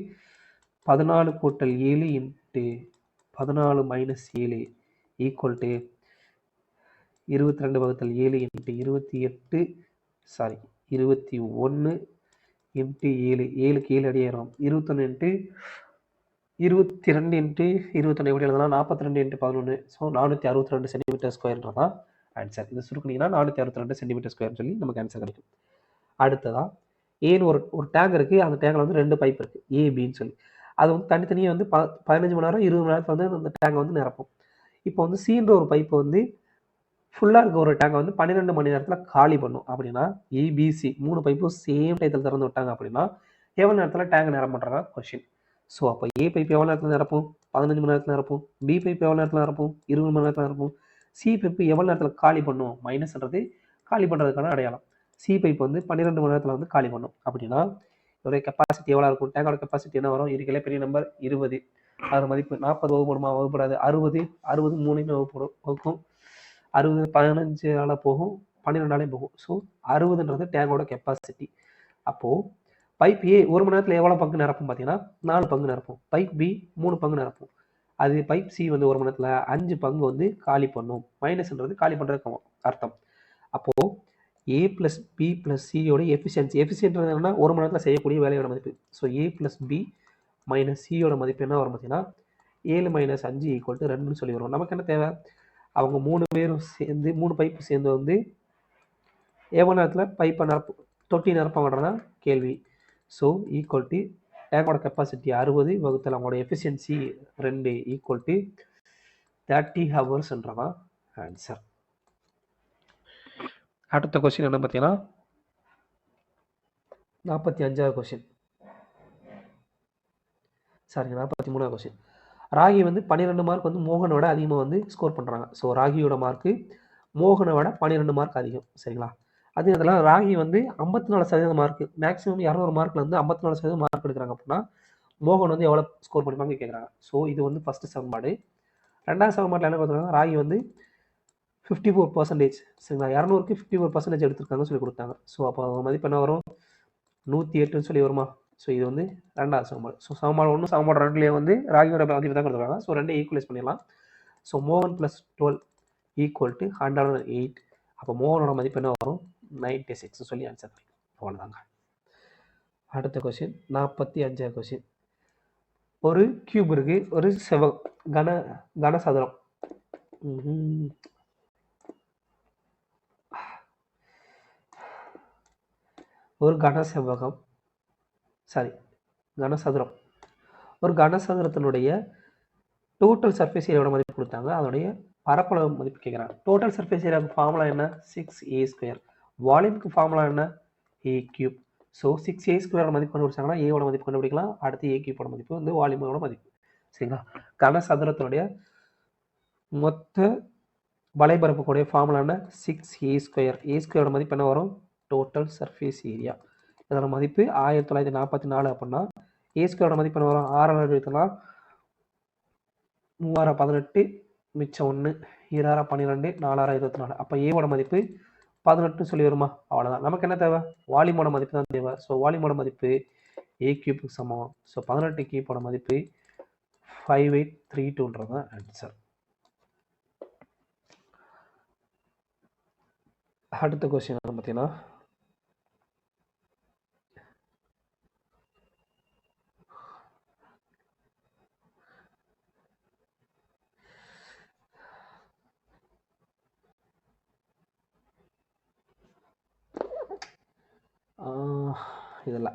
14 கூட்டல் 7 into 14 minus 7 equal to 22/7 into 21 into 7, 7க்கு 7 அடியாயிரும், 21 இன்ட்டு 22 இன்ட்டு 21 எப்படி எழுதலாம், 42 இன்ட்டு 11. ஸோ 462 சென்டிமீட்டர் ஸ்கொயர்ன்றதான் ஆன்சர். இது சுருக்குனீங்கன்னா 462 சென்டிமீட்டர் ஸ்கொயர்னு சொல்லி நமக்கு ஆன்சர் கிடைக்கும். அடுத்ததா ஏன்னு ஒரு டேங்க் இருக்குது, அந்த டேங்கில் வந்து 2 பைப் இருக்குது ஏபின்னு சொல்லி. அது வந்து தனித்தனியாக வந்து 15 மணி நேரம் 20 மணி நேரத்தில் வந்து அந்த டேங்கை வந்து நிரப்பும். இப்போ வந்து சீன்ற ஒரு பைப்பை வந்து ஃபுல்லாக இருக்க ஒரு டேங்கை வந்து 12 மணி நேரத்தில் காலி பண்ணும். அப்படின்னா ஏபிசி 3 பைப்பும் சேம் டயத்தில் திறந்து விட்டாங்க அப்படின்னா எவ்வளோ நேரத்தில் டேங்கை நிரப்ப பண்ணுறாங்க கொஸ்டின். ஸோ அப்போ ஏ பைப் எவ்வளோ நேரத்தில் நிரப்பும், 15 மணி நேரத்தில் நிரப்பும். பி பைப் எவ்வளோ நேரத்தில் நிரப்பும், 20 மணி நேரத்தில் நிரப்பும். சி பைப்பு எவ்வளோ நேரத்தில் காலி பண்ணும், மைனஸ்ன்றது காலி பண்ணுறதுக்கான அடையாளம். சி பைப் வந்து 12 மணி நேரத்தில் வந்து காலி பண்ணும். அப்படின்னா இதோடைய கெப்பாசிட்டி எவ்வளோ இருக்கும், டேங்கோட கெப்பாசிட்டி என்ன வரும், இருக்கலே பெரிய நம்பர் 20, அது மதிப்பு 40 வகுப்படுமா, வகுப்படாது, 60 3 வகுக்கும், 60 15 போகும், 12 போகும். ஸோ 60ன்றது டேங்கோட கெப்பாசிட்டி. அப்போது பைப் ஏ 1 மணி நேரத்தில் எவ்வளோ பங்கு நிரப்பும் பார்த்தீங்கன்னா 4 பங்கு நிரப்பும். பைப் பி 3 பங்கு நிரப்பும். அது பைப் சி வந்து 1 மணி நேரத்தில் 5 பங்கு வந்து காலி பண்ணும். மைனஸ்ன்றது காலி பண்ணுறதுக்கு அர்த்தம். அப்போது ஏ பிளஸ் பி பிளஸ் சியோட எஃபிஷியன்ட்ன்றது என்னன்னா 1 மணி நேரத்தில் செய்யக்கூடிய வேலையோட மதிப்பு. ஸோ ஏ பிளஸ் பி மைனஸ் சியோட மதிப்பு என்ன வரும் பார்த்தீங்கன்னா 7 மைனஸ் 5 ஈக்குவல் டு 2ன்னு சொல்லி வரும். நமக்கு என்ன தேவை, அவங்க 3 பேரும் சேர்ந்து 3 பைப்பு சேர்ந்து வந்து எவ்வளோ நேரத்தில் பைப்பை தொட்டி நிரப்பாங்கன்றதா கேள்வி. ஸோ ஈக்குவல் டு டேங்கோட கெப்பாசிட்டி 60 வகுத்தல் அவங்களோட எஃபிஷியன்சி 2 ஈக்குவல் டு 30 ஹவர்ஸ்ன்றதான் ஆன்சர். அடுத்த கொஸ்டின் என்ன பார்த்தீங்கன்னா 45வது கொஸ்டின், 43வது கொஸ்டின். ராகி வந்து 12 மார்க் வந்து மோகனை விட அதிகமாக வந்து ஸ்கோர் பண்ணுறாங்க. ஸோ ராகியோட மார்க்கு மோகனை விட 12 மார்க் அதிகம், சரிங்களா. அதே இதெல்லாம் ராகி வந்து 54% மார்க்கு, மேக்ஸிமம் 200 மார்க்கில் வந்து 54% மார்க் எடுக்கிறாங்க. அப்படின்னா மோகன் வந்து எவ்வளோ ஸ்கோர் பண்ணிப்பாங்க கேட்குறாங்க. ஸோ இது வந்து ஃபஸ்ட்டு சமன்பாடு. ரெண்டாவது சமன்பாட்டில் என்ன கொடுத்துருக்காங்க, ராகி வந்து 54%, சரிங்களா, 200க்கு 54% எடுத்திருக்காங்கன்னு சொல்லி கொடுத்தாங்க. ஸோ அப்போ மதிப்பு என்ன வரும், 108ன்னு சொல்லி வருமா. ஸோ இது வந்து ரெண்டாவது சமன்பாடு. ஸோ சமன்பாடு 1 சமன்பாடு 2லேயே வந்து ராகியோட மதிப்பு தான் கொடுத்துருக்காங்க. ஸோ 2 ஈக்குவலைஸ் பண்ணிடலாம். ஸோ மோகன் ப்ளஸ் 12 ஈக்குவல் டு 108. அப்போ மோகனோட மதிப்பு என்ன வரும், 96 சொல்லி ஆன்சர் பண்ணிக்கலாம். அவ்வளோதாங்க. அடுத்த கொஸ்டின் 45வது கொஸ்டின். ஒரு கியூப் இருக்கு, ஒரு கனசதுரம். ஒரு கனசதுரம். ஒரு கனசதுரத்தினுடைய டோட்டல் சர்ஃபேஸ் ஏரியாவோட மதிப்பு கொடுத்தாங்க, அதனுடைய பரப்பளவு மதிப்பு கேட்குறாங்க. டோட்டல் சர்ஃபேஸ் ஏரியாவுக்கு ஃபார்முலா என்ன, 6a². வால்யூமுக்கு ஃபார்முலா என்ன, a³ ஸோ 6a² மதிப்பு கண்டுபிடிச்சாங்கன்னா ஏவோட மதிப்பு கண்டுபிடிக்கலாம். அடுத்து a கியூபோட மதிப்பு வந்து வால்யூமோட மதிப்பு. சரிங்களா? கனசதுரத்தினுடைய மொத்த வலைபரப்புக்கூடிய ஃபார்முலான 6a². a² மதிப்பு என்ன வரும்? Total surface area. இதோட மதிப்பு 1944 அப்படின்னா a² மதிப்பு என்ன வரும்? 6 எடுத்தோம்னா 3 மிச்சம் 1 2 12 4 24. அப்போ ஏவோட மதிப்பு 18 சொல்லி வருமா? அவ்வளோதான். நமக்கு என்ன தேவை? வால்யூமோட மதிப்பு தான் தேவை. ஸோ வால்யூமோட மதிப்பு a³ சமம். ஸோ 18 கியூபோட மதிப்பு 5832 தான் ஆன்சர். அடுத்த கொஸ்டின் பார்த்தீங்கன்னா இதில்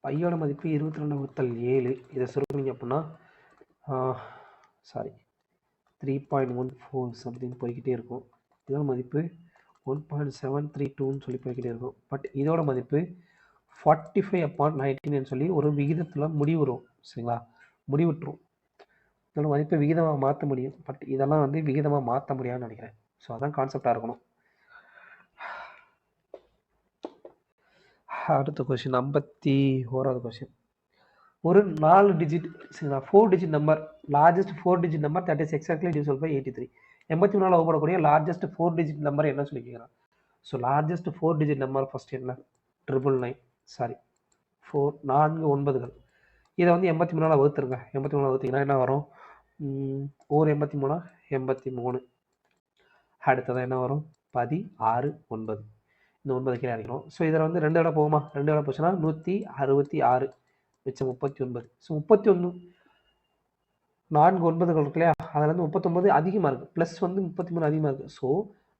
பையோட மதிப்பு 22/7. இதை சுருக்குனீங்க அப்படின்னா 3.14 சம்திங் போய்கிட்டே இருக்கும். இதோட மதிப்பு 1.732 சொல்லி போய்கிட்டே இருக்கும். பட் இதோட மதிப்பு 45/19 சொல்லி ஒரு விகிதத்தில் முடிவுறும். சரிங்களா? முடிவுட்டுரும். இதோட மதிப்பை விகிதமாக மாற்ற முடியும். பட் இதெல்லாம் வந்து விகிதமாக மாற்ற முடியாதுன்னு நினைக்கிறேன். ஸோ அதான் கான்செப்டாக இருக்கணும். அடுத்த கொஸ்டின் 51வது கொஸ்டின். ஒரு 4 டிஜிட், சரிங்களா, 4 digit number, largest 4 digit number that is exactly divisible by 83. 84 வகுப்படக்கூடிய லார்ஜஸ்ட் 4 டிஜிட் நம்பர் என்ன சொல்லி கேட்குறான். So largest 4 digit number first என்ன? 999. 4 9கள். இதை வந்து 84 வகுத்துருங்க. 84 வகுத்தீங்கன்னா என்ன வரும்? 83 83. அடுத்ததான் என்ன வரும்? 16 9. இந்த 9 கீழே அடிக்கணும். ஸோ இதில் வந்து 2 இடம் போகுமா? 2 இடம் போச்சுன்னா 166 மிச்சம் 39. ஸோ 31 4 9கள் இருக்கு இல்லையா? அதில் வந்து 39 அதிகமாக இருக்குது. ப்ளஸ் வந்து 33 அதிகமாக இருக்குது. ஸோ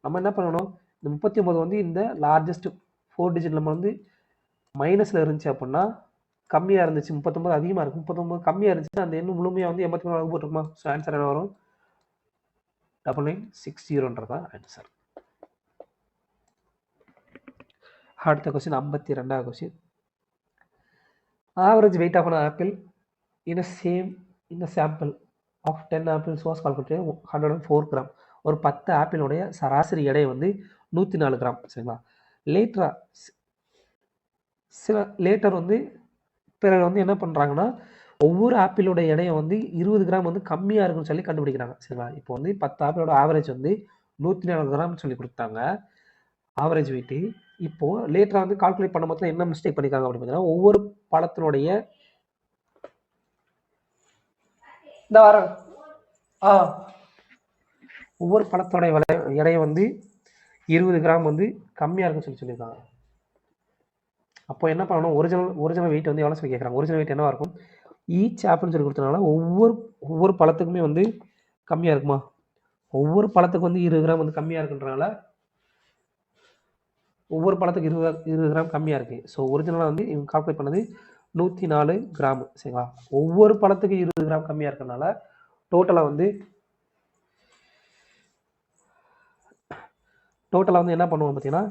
நம்ம என்ன பண்ணணும்? இந்த 39 வந்து இந்த லார்ஜஸ்ட் 4 டிஜிட் நம்ம வந்து மைனஸில் இருந்துச்சு அப்படின்னா கம்மியாக இருந்துச்சு. 39 அதிகமாக இருக்குது. 39 கம்மியாக இருந்துச்சுன்னா அந்த எண்ணு முழுமையாக வந்து 83 வகுப்பட்டுருக்குமா? ஸோ ஆன்சர் என்ன வரும்? 9960 ஆன்சர். அடுத்த கொஸ்டின் 52வது question. Average weight of an apple in a sample of 10 apples was calculated 104 gram. ஒரு 10 ஆப்பிளுடைய சராசரி எடை வந்து 104 கிராம். சரிங்களா? லேட்டர் வந்து பிறகு வந்து என்ன பண்ணுறாங்கன்னா ஒவ்வொரு ஆப்பிளோட எடையை வந்து 20 கிராம் வந்து கம்மியாக இருக்குன்னு சொல்லி கண்டுபிடிக்கிறாங்க. சரிங்களா? இப்போ வந்து 10 ஆப்பிளோட ஆவரேஜ் வந்து 104 கிராம் சொல்லி கொடுத்தாங்க ஆவரேஜ் வெயிட்டு. இப்போ லேட்டராக வந்து கால்குலேட் பண்ண மொத்தம் என்ன மிஸ்டேக் பண்ணியிருக்காங்க அப்படின்னு பார்த்தீங்கன்னா ஒவ்வொரு பழத்தினுடைய ஒவ்வொரு பழத்தோடைய எடையை வந்து 20 கிராம் வந்து கம்மியாக இருக்குன்னு சொல்லியிருக்காங்க. அப்போ என்ன பண்ணணும்? ஒரிஜினல் வெயிட் வந்து எவ்வளோ சொல்லி கேட்குறாங்க. ஒரிஜினல் வெயிட் என்னவா இருக்கும்? ஈச் ஆப்பிள்னு சொல்லி கொடுத்தனால ஒவ்வொரு பழத்துக்குமே வந்து கம்மியாக இருக்குமா? ஒவ்வொரு பழத்துக்கு வந்து 20 கிராம் வந்து கம்மியாக இருக்குன்றனால ஒவ்வொரு பழத்துக்கு 20 கிராம் கம்மியாக இருக்குது. ஸோ ஒரிஜினலாக வந்து இவங்க கால்குலேட் பண்ணது 104 கிராம். சரிங்களா? ஒவ்வொரு பழத்துக்கு 20 கிராம் கம்மியாக இருக்கிறதுனால டோட்டலாக வந்து என்ன பண்ணுவோம் பார்த்தீங்கன்னா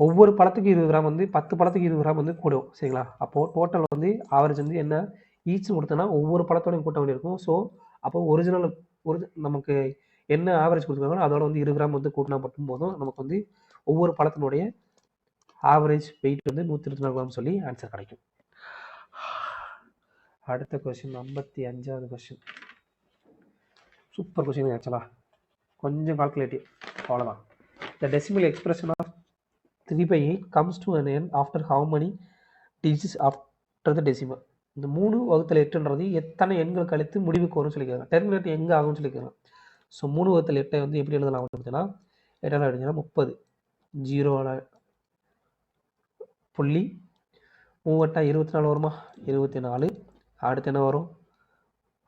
ஒவ்வொரு பழத்துக்கு 20 கிராம் வந்து 10 பழத்துக்கு 20 கிராம் வந்து கூடும். சரிங்களா? அப்போது டோட்டல் வந்து ஆவரேஜ் வந்து என்ன ஈச் கொடுத்தோன்னா ஒவ்வொரு பழத்தோடையும் கூட்ட வேண்டியிருக்கும். ஸோ அப்போ ஒரிஜினல் நமக்கு என்ன ஆவரேஜ் கொடுத்துருக்காங்களோ அதோட வந்து 20 கிராம் வந்து கூட்டினா மட்டும் போதும். நமக்கு வந்து ஒவ்வொரு பழத்தினுடைய ஆவரேஜ் வெயிட் வந்து 124 கிராம் சொல்லி ஆன்சர் கிடைக்கும். அடுத்த கொஸ்டின் 55வது கொஸ்டின். சூப்பர் கொஸ்டின் ஆக்சுவலா, கொஞ்சம் கால்குலேட்டிவ், அவ்வளோதான். The decimal expression of 3/8 comes to an end after how many digits after the decimal? இந்த 3/8ன்றது எத்தனை எண்கள் கழித்து முடிவுக்கு வரும்னு சொல்லிக்கிறாங்க. டெர்மினேட் எங்கே ஆகும்னு சொல்லிக்கிறாங்க. ஸோ 3/8 வந்து எப்படி எழுதலாம் பார்த்தீங்கன்னா 8 எழுதிங்கன்னா 30 0 புள்ளி 3 24 வருமா? 24. அடுத்து என்ன வரும்?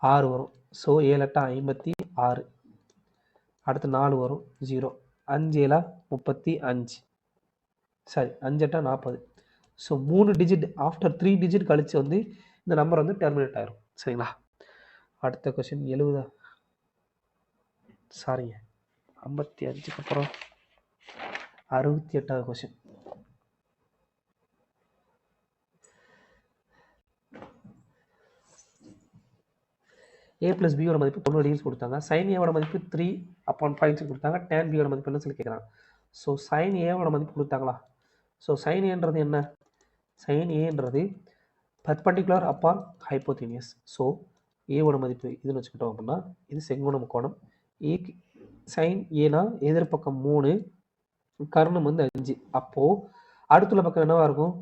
6 வரும். ஸோ 7 56. அடுத்து 4 வரும் 0. 5 35. சரி 5 40. ஸோ 3 டிஜிட் ஆஃப்டர் 3 டிஜிட் கழிச்சு வந்து இந்த நம்பர் வந்து டெர்மினேட் ஆயிரும். சரிங்களா? அடுத்த கொஸ்டின் 55க்கு அப்புறம் 68வது கொஸ்டின். a + b யோட மதிப்பு 90 டிகிரி கொடுத்தாங்க. sin a வோட மதிப்பு 3/5 கொடுத்தாங்க. tan b யோட மதிப்பு என்ன சொல்லி கேட்குறாங்க. ஸோ sin a வோட மதிப்பு கொடுத்தாங்களா. ஸோ sin a ன்றது என்ன, sin a ன்றது perpendicular upon hypotenuse. So a வோட மதிப்பு இதுன்னு வச்சுக்கிட்டோம் அப்படின்னா இது செங்கோண முக்கோணம். a sin a எதிர்பக்கம் 3, கர்ணம் வந்து 5. அப்போது அடுத்துள்ள பக்கம் என்னவா இருக்கும்,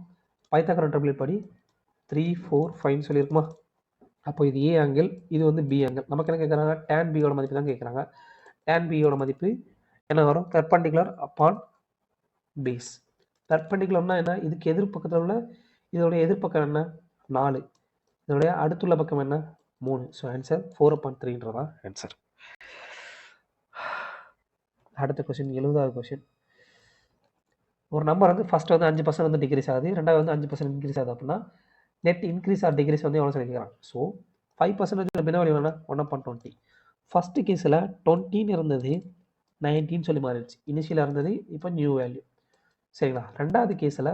பைத்தாகரஸ் ட்ரிபிள் படி 3, 4, 5 சொல்லியிருக்குமா. அப்போ இது ஏ ஆங்கிள், இது வந்து பி ஆங்கிள். நமக்கு என்ன கேட்குறாங்க, டேன் பியோட மதிப்பு தான் கேட்குறாங்க. டேன் பியோட மதிப்பு என்ன வரும், பெர்பெண்டிகுலர் அப்பான் பேஸ். பெர்பெண்டிகுலர்னா என்ன, இதுக்கு எதிர்பக்கத்தில் உள்ள இதோடைய எதிர்பக்கம் என்ன 4, இதோடைய அடுத்துள்ள பக்கம் என்ன 3. ஸோ ஆன்சர் 4/3ன்றதான் ஆன்சர். அடுத்த கொஸ்டின் 70வது கொஸ்டின். ஒரு நம்பர் வந்து ஃபர்ஸ்ட் வந்து 5% வந்து டிக்ரீஸ் ஆகுது, ரெண்டாவது வந்து 5% இன்க்ரீஸ் ஆகுது அப்படின்னா நெட் இன்க்ரீஸ் ஆர் டிக்ரீஸ் வந்து எவ்வளோ சொல்லிக்கிறாங்க. ஸோ 5% பின்ன வழி வேணா 1/20. ஃபர்ஸ்ட் கேஸில் 20 இருந்தது 19 சொல்லி மாறிடுச்சு. இனிஷியலாக இருந்தது இப்போ நியூ வேல்யூ. சரிங்களா. ரெண்டாவது கேஸில்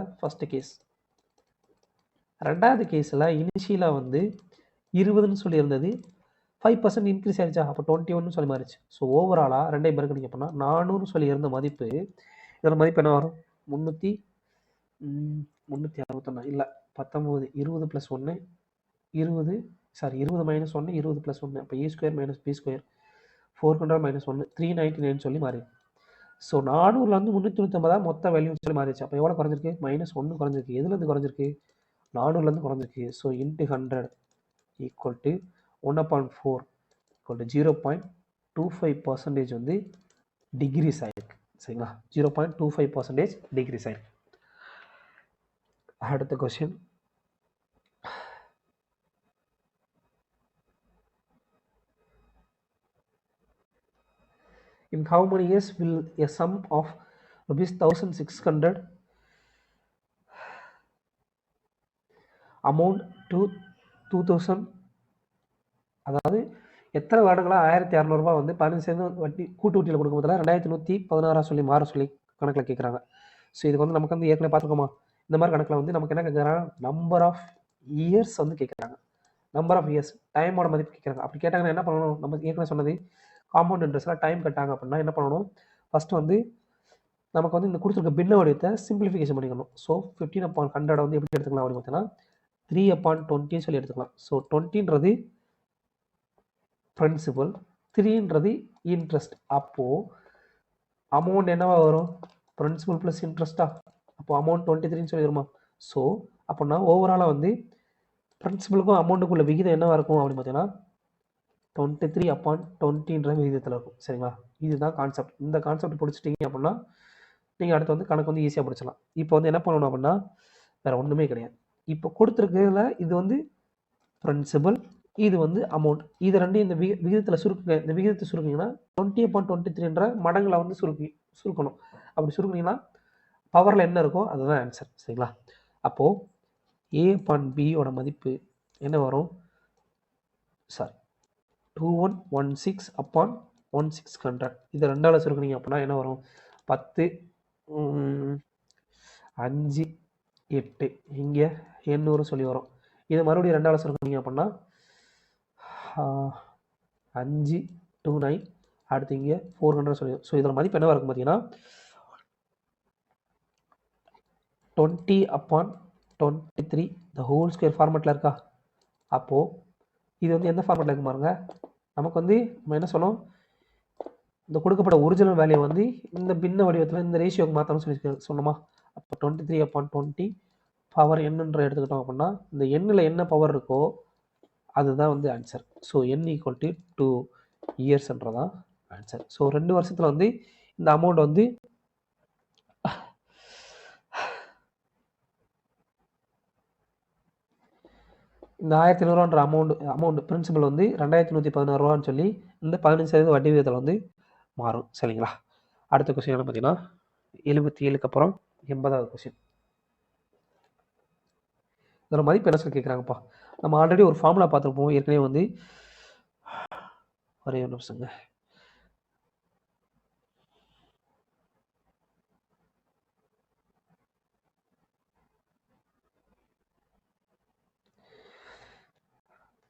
ரெண்டாவது கேஸில் இனிஷியலாக வந்து 20ன்னு சொல்லி இருந்தது, 5% இன்க்ரீஸ் ஆகிடுச்சா, அப்போ 21 சொல்லி மாறிடுச்சு. ஸோ ஓவராலாக ரெண்டையும் பேருக்கு நீங்கள் பண்ணால் 400 சொல்லி இருந்த மதிப்பு, இதோட மதிப்பு என்ன வரும் 361 இல்லை 19, 20 + 1 20, சாரி 20 - 1 20 + 1, அப்போ a² - b², 400 - 1 399 சொல்லி மாறி. ஸோ 400லேருந்து 399 மொத்த வேல்யூ சொல்லி மாறிடுச்சு. அப்போ எவ்வளோ குறைஞ்சிருக்கு, -1 குறைஞ்சிருக்கு. எதுலேருந்து குறைஞ்சிருக்கு, 400லேருந்து குறைஞ்சிருக்கு. ஸோ × 100 = 1/4 = 0.25% வந்து டிக்ரீஸ் ஆகிருக்கு. சரிங்களா, 0.25% டிக்ரீஸ் ஆகிருக்கு. அடுத்த question. In how many years will a sum of ₹1,600 amount to 2,000, அதாவது எத்தனை வருடங்களாக 1,600 ரூபாய் வந்து 15% வட்டி கூட்டு வட்டியில் கொடுக்கும் போதில் 2,116 சொல்லி மாற சொல்லி கணக்கில் கேட்குறாங்க. ஸோ இதுக்கு வந்து நமக்கு வந்து ஏற்கனவே பார்த்துருக்கோமா, இந்த மாதிரி கணக்கில் வந்து நமக்கு என்ன கேட்குறாங்க, நம்பர் ஆஃப் இயர்ஸ் வந்து கேட்குறாங்க. நம்பர் ஆஃப் இயர்ஸ், டைமோட மதிப்பு கேட்குறாங்க. அப்படி கேட்டாங்கன்னா என்ன பண்ணணும், நம்ம ஏற்கனவே சொன்னது காம்பவுண்ட் இன்ட்ரெஸ்ட்டில் டைம் கட்டாங்க அப்படின்னா என்ன பண்ணணும், ஃபஸ்ட்டு வந்து நமக்கு வந்து இந்த கொடுத்துருக்க பின்ன வடிவத்தை சிம்பிளிஃபிகேஷன் பண்ணிக்கணும். ஸோ 15/100 வந்து எப்படி எடுத்துக்கலாம் அப்படின்னு பார்த்தீங்கன்னா 3/20 சொல்லி எடுத்துக்கலாம். ஸோ 20ன்றது பிரின்சிபல், 3ன்றது இன்ட்ரெஸ்ட். அப்போது அமௌண்ட் என்னவா வரும், பிரின்சிபல் ப்ளஸ் இன்ட்ரெஸ்ட்டா, அப்போ அமௌண்ட் 23ன்னு சொல்லி வருமா. ஸோ அப்படின்னா ஓவராலாக வந்து பிரின்சிபலுக்கும் அமௌண்ட்டுக்குள்ள விகிதம் என்னவா இருக்கும் அப்படின்னு பார்த்தீங்கன்னா 23/20ன்ற விகிதத்தில் இருக்கும். சரிங்களா, இதுதான் கான்செப்ட். இந்த கான்செப்ட் பிடிச்சிட்டிங்க அப்படின்னா நீங்கள் அடுத்து வந்து கணக்கு வந்து ஈஸியாக பிடிச்சலாம். இப்போ வந்து என்ன பண்ணணும் அப்படின்னா வேறு ஒன்றுமே கிடையாது. இப்போ கொடுத்துருக்கிறதுல இது வந்து பிரின்சிபல், இது வந்து அமௌண்ட், இது ரெண்டையும் இந்த விகிதத்தில் சுருக்குங்க. இந்த விகிதத்தை சுருக்குங்கன்னா 20/23ன்ற மடங்களை வந்து சுருக்கணும். அப்படி சுருக்குனீங்கன்னா பவரில் என்ன இருக்கோ அதுதான் ஆன்சர். சரிங்களா, அப்போது a/b மதிப்பு என்ன வரும், சாரி 2116/1600. இது ரெண்டாவது சுருக்குனீங்க அப்படின்னா என்ன வரும், 10, 5, 8, இங்கே 800 சொல்லி வரும். இது மறுபடியும் ரெண்டாவது சுருக்குனீங்க அப்படின்னா 5, 2, 9, அடுத்து இங்கே 400 சொல்லி. ஸோ இதோட மதிப்பு என்னவா இருக்கும் பார்த்தீங்கன்னா 20/23 ² ஃபார்மெட்டில் இருக்கா. அப்போது இது வந்து எந்த ஃபார்மெட்டில் இருக்கு பாருங்க. நமக்கு வந்து நம்ம என்ன சொன்னோம், இந்த கொடுக்கப்பட்ட ஒரிஜினல் வேல்யூ வந்து இந்த பின்ன வடிவத்தில் இந்த ரேஷியோக்கு மாற்றணும்னு சொல்லி சொன்னோமா. அப்போ 23/20 பவர் என்னன்ற எடுத்துக்கிட்டோம் அப்படின்னா இந்த எண்ணில் என்ன பவர் இருக்கோ அதுதான் வந்து ஆன்சர். ஸோ n = 2 இயர்ஸ்ன்றதான் ஆன்சர். ஸோ 2 வருஷத்தில் வந்து இந்த அமௌண்ட் வந்து இந்த 1,500 அமௌண்ட் பிரின்சிபல் வந்து 2,116 ரூபான்னு சொல்லி இந்த 15% வட்டி விகிதத்தில் வந்து மாறும். சரிங்களா, அடுத்த கொஸ்டின் என்ன பார்த்தீங்கன்னா 77க்கு அப்புறம் 80வது கொஸ்டின். இதோட மதிப்பு என்ன சொல்லி கேட்குறாங்கப்பா. நம்ம ஆல்ரெடி ஒரு ஃபார்முலா பார்த்துருப்போம் ஏற்கனவே வந்து, ஒரே ஒரு நிமிஷங்க.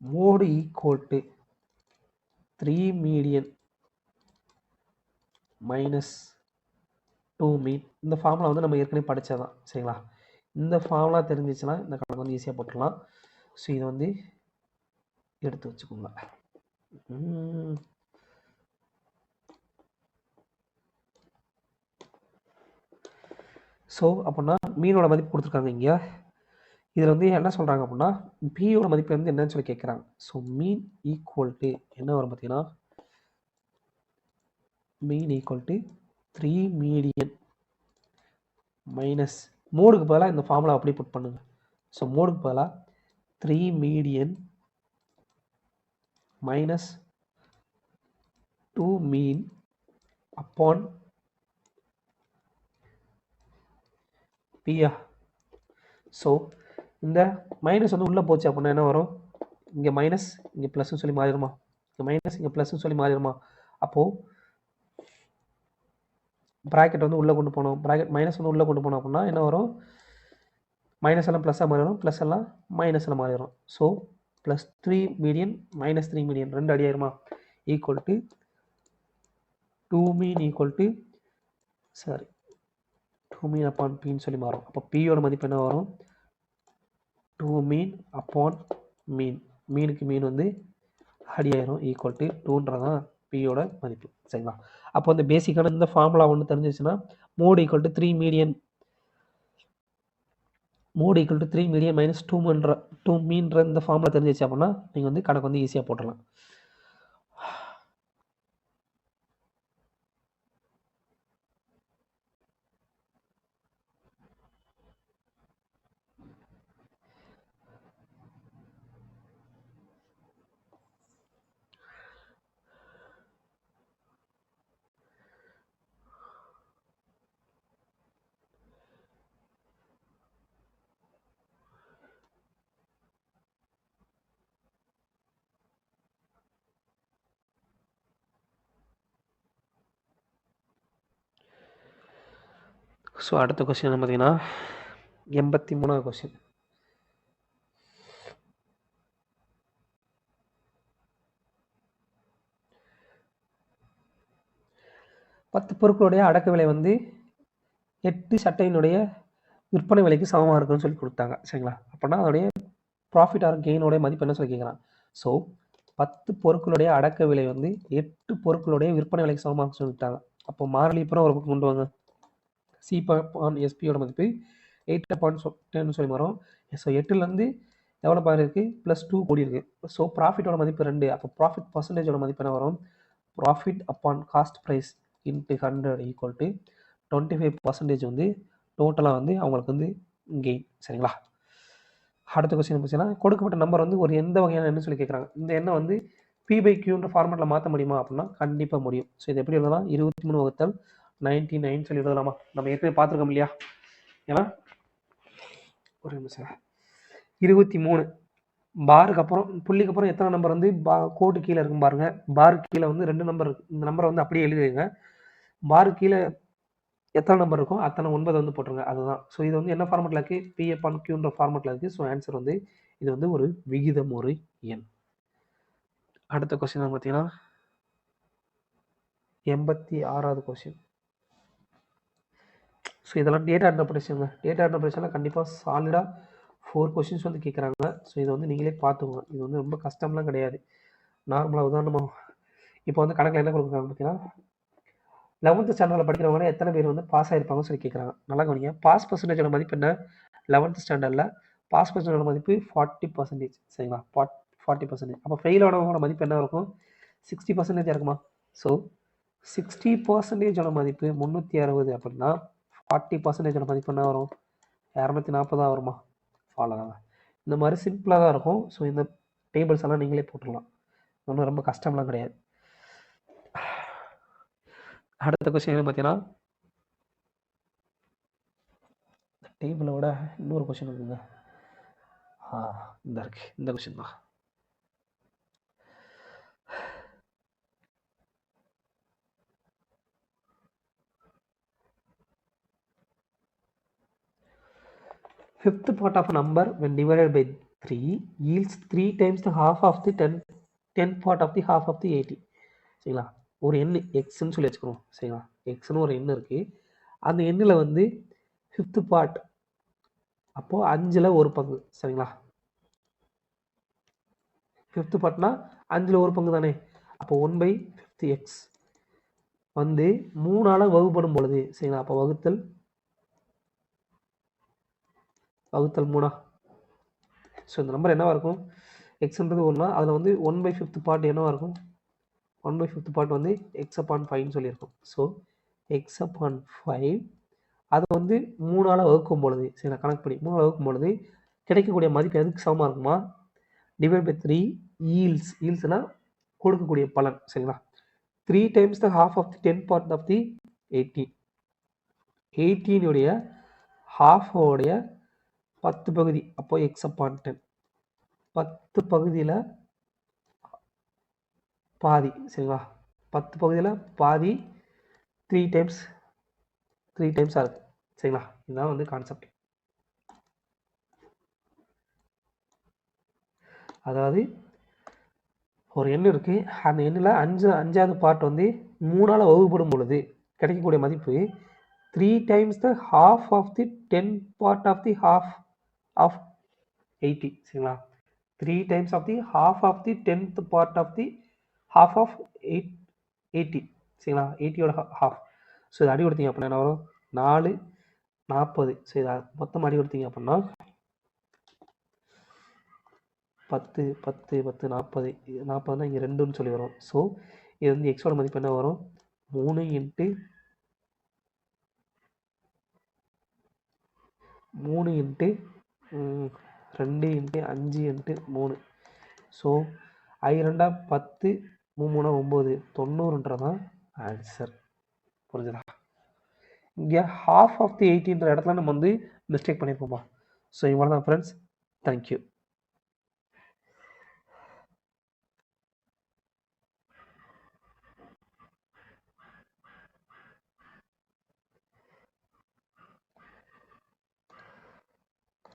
Mode equal to 3 median minus 2 mean. இந்த ஃபார்முலா வந்து நம்ம ஏற்கனவே படித்ததான் சரிங்களா. இந்த ஃபார்முலா தெரிஞ்சிச்சுன்னா இந்த கணக்கு வந்து ஈஸியாக போட்டுடலாம். ஸோ இதை வந்து எடுத்து வச்சுக்கோங்க. ஸோ அப்படின்னா மீனோட மதிப்பு கொடுத்துருக்காங்க இங்கே. இதில் வந்து என்ன சொல்கிறாங்க அப்படின்னா பியோட மதிப்பு வந்து என்னன்னு சொல்லி கேட்குறாங்க. ஸோ மீன் ஈக்குவல் டு என்ன வரும் பார்த்தீங்கன்னா மீன் ஈக்குவல் டு 3 மீடியன் மைனஸ் மோடுக்கு பதிலாக இந்த ஃபார்முலா அப்படியே புட் பண்ணுங்க. ஸோ மோடுக்கு பதிலாக 3 மீடியன் மைனஸ் 2 மீன் அப்பான் பியா. ஸோ இந்த மைனஸ் வந்து உள்ளே போச்சு அப்படின்னா என்ன வரும், இங்கே மைனஸ் இங்கே ப்ளஸ்ன்னு சொல்லி மாறிடுமா, இங்கே மைனஸ் இங்கே ப்ளஸ்ன்னு சொல்லி மாறிடுமா. அப்போது ப்ராக்கெட் வந்து உள்ளே கொண்டு போனோம், ப்ராக்கெட் மைனஸ் வந்து உள்ளே கொண்டு போனோம் அப்படின்னா என்ன வரும், மைனஸ் எல்லாம் ப்ளஸ்ஸாக மாறிடும், ப்ளஸ் எல்லாம் மைனஸில் மாறிடும். So plus 3 median minus 3 median 2 அடி ஆயிருமா, equal to 2 mean equal to 2 mean upon பின்னு சொல்லி மாறும். அப்போ பியோட மதிப்பு என்ன வரும், 2 மீன் அப்பான் மீன், மீனுக்கு மீன் வந்து அடி ஆயிரும், ஈக்குவல் டு 2ன்றதான் பியோட மதிப்பு சரிங்களா. அப்போ வந்து பேசிக்கான இந்த ஃபார்முலா ஒன்று தெரிஞ்சிச்சுன்னா mode equal to 3 median minus 2 மீன்ற இந்த ஃபார்முலா தெரிஞ்சிச்சு அப்படின்னா நீங்கள் வந்து கணக்கு வந்து ஈஸியாக போட்டுடலாம். ஸோ அடுத்த கொஸ்டின் என்ன பார்த்தீங்கன்னா 83வது கொஸ்டின். பத்து பொருட்களுடைய அடக்க விலை வந்து 8 சட்டையினுடைய விற்பனை விலைக்கு சமமாக இருக்குன்னு சொல்லி கொடுத்தாங்க சரிங்களா. அப்படின்னா அதோடைய ப்ராஃபிட் ஆர் கெயினோடைய மதிப்பு என்ன சொல்லி கேட்குறான். ஸோ 10 பொருட்களுடைய அடக்க விலை வந்து 8 பொருட்களுடைய விற்பனை விலைக்கு சமமாக சொல்லிட்டாங்க. அப்போ மாறிலி அப்புறம் ஒரு பக்கம் கொண்டு வாங்க. சி பான் எஸ்பியோட மதிப்பு 8.10 சொல்லி வரும். ஸோ 8லேருந்து எவ்வளோ பாரு இருக்குது, +2 கோடி இருக்குது. ஸோ ப்ராஃபிட்டோட மதிப்பு 2. அப்போ ப்ராஃபிட் பர்சன்டேஜோட மதிப்பு என்ன வரும், profit upon cost price into 100 equal to 25% வந்து டோட்டலாக வந்து அவங்களுக்கு வந்து கெயின் சரிங்களா. அடுத்த கொஸ்டின் பார்த்தீங்கன்னா கொடுக்கப்பட்ட நம்பர் வந்து ஒரு எந்த வகையான எண்ணு சொல்லி கேட்குறாங்க. இந்த எண்ணை வந்து P/Qன்ற ஃபார்மெட்டில் மாற்ற முடியுமா அப்படின்னா கண்டிப்பாக முடியும். ஸோ இது எப்படி எழுதலாம், 23 வகுத்தல் 99 சொல்லி எழுதலாமா. நம்ம ஏற்கனவே பார்த்துருக்கோம் இல்லையா. ஏன்னா ஒரு நிமிஷம், 23 பாருக்கு அப்புறம் புள்ளிக்கு அப்புறம் எத்தனை நம்பர் வந்து கோடு கீழே இருக்கும் பாருங்க. பாருக்கு கீழே வந்து 2 நம்பர் இருக்கு. இந்த நம்பரை வந்து அப்படியே எழுதிடுங்க. பாருக்கு கீழே எத்தனை நம்பர் இருக்கும் அத்தனை 9 வந்து போட்டுருங்க, அதுதான். ஸோ இது வந்து என்ன ஃபார்மெட்டில் இருக்குது, P/Qன்ற ஃபார்மெட்டில் இருக்குது. ஸோ ஆன்சர் வந்து இது வந்து ஒரு விகிதம், ஒரு எண். அடுத்த கொஸ்டின் பார்த்தீங்கன்னா 86வது கொஸ்டின். ஸோ இதெல்லாம் டேட்டா இன்டர்பிரேஷன். டேட்டா இன்டர்பிரேஷனில் கண்டிப்பாக சாலிடாக 4 கொஸ்டின்ஸ் வந்து கேட்குறாங்க. ஸோ இதை வந்து நீங்களே பார்த்துக்கோங்க. இது வந்து ரொம்ப கஷ்டம்லாம் கிடையாது. நார்மலாக உதாரணமாக இப்போ வந்து கணக்கில் என்ன கொடுக்குறாங்க பார்த்தீங்கன்னா 11th ஸ்டாண்டர்டில் படிக்கிறவங்களே எத்தனை பேர் வந்து பாஸ் ஆகிருப்பாங்கன்னு சொல்லி கேட்குறாங்க. நல்லா கவனிங்க. பாஸ் பர்சன்டேஜோட மதிப்பு என்ன, 11th ஸ்டாண்டர்டில் பாஸ் பர்சன்டேஜோட மதிப்பு 40% சரிங்களா, 40%. அப்போ ஃபெயில் ஆனவங்களோட மதிப்பு என்ன இருக்கும், 60% இருக்குமா. ஸோ 60%ஓட மதிப்பு 360 அப்படின்னா 40%ஓட மதிப்பு என்ன வரும், 240 வருமா. அவ்வளோதாங்க. இந்த மாதிரி சிம்பிளாக தான் இருக்கும். ஸோ இந்த டேபிள்ஸ் எல்லாம் நீங்களே போட்டுடலாம், ஒன்றும் ரொம்ப கஷ்டம்லாம் கிடையாது. அடுத்த கொஸ்டின் பார்த்தீங்கன்னா டேபிளோட இன்னொரு கொஸ்டின் இருக்குங்க. இந்த இருக்கு, இந்த கொஸ்டின் தான். Fifth part of a number when divided by 3 yields 3 times the half of the 10 part of the half of the 80. சரிங்களா? ஒரு எண் எக்ஸ்ன்னு சொல்லி வச்சுக்கிறோம். சரிங்களா? எக்ஸ்ன்னு ஒரு எண் இருக்கு. அந்த எண்ணில் வந்து 5th பார்ட், அப்போ 5ல் ஒரு பங்கு. சரிங்களா? 5th பார்ட்னா 5ல் ஒரு பங்கு தானே. அப்போ 1/5x வந்து 3ஆல வகுப்படும் பொழுது, சரிங்களா? அப்போ வகுத்தல் 3. ஸோ இந்த நம்பர் என்னவா இருக்கும்? எக்ஸ்ன்றது ஒன்றா, அதில் வந்து 1/5th பார்ட் என்னவா இருக்கும்? 1/5th பார்ட் வந்து x/5ன்னு சொல்லியிருக்கோம். ஸோ x/5 அதை வந்து 3ஆல வகுக்கும் பொழுது, சரி நான் கணக்கு பண்ணி 3ஆல் வகுக்கும் பொழுது கிடைக்கக்கூடிய மதிப்பு எதுக்கு சமமாக இருக்குமா? டிவைட் பை 3 ஈல்ஸ்னா கொடுக்கக்கூடிய பலன். சரிங்களா? 3 times the half of the 10 part of the 18. 18உடைய ஹாஃபோடைய 10 பகுதி, அப்போ x/10. 10 பகுதியில் பாதி. சரிங்களா? 10 பகுதியில் பாதி 3 டைம்ஸாக இருக்குது. சரிங்களா? இதுதான் வந்து கான்செப்ட். அதாவது ஒரு எண் இருக்குது, அந்த எண்ணில் 5வது பார்ட் வந்து 3ஆல் வகுப்படும் பொழுது கிடைக்கக்கூடிய மதிப்பு 3 times the half of the 10 part of the half of 80. சரிங்களா? 3 times of the half of the 10th part of the half of 80. சரிங்களா? 80யோட half. ஸோ இது அடி கொடுத்தீங்க அப்படின்னா என்ன வரும்? 4, 40. ஸோ இதை மொத்தம் அடி கொடுத்தீங்க அப்படின்னா 10, 10, 10, 40. 40னா இங்கே 2ன்னு சொல்லி வரும். ஸோ இது வந்து எக்ஸோட மதிப்பு என்ன வரும்? 3 × 2 × 5 × 3. ஸோ 2 10, 3 9, 90ன்றதான் ஆன்சர். புரிஞ்சுதா? இங்கே half of the 80ன்ற இடத்துல நம்ம வந்து மிஸ்டேக் பண்ணியிருப்போமா? ஸோ இவ்வளோ தான் ஃப்ரெண்ட்ஸ். தேங்க்யூ.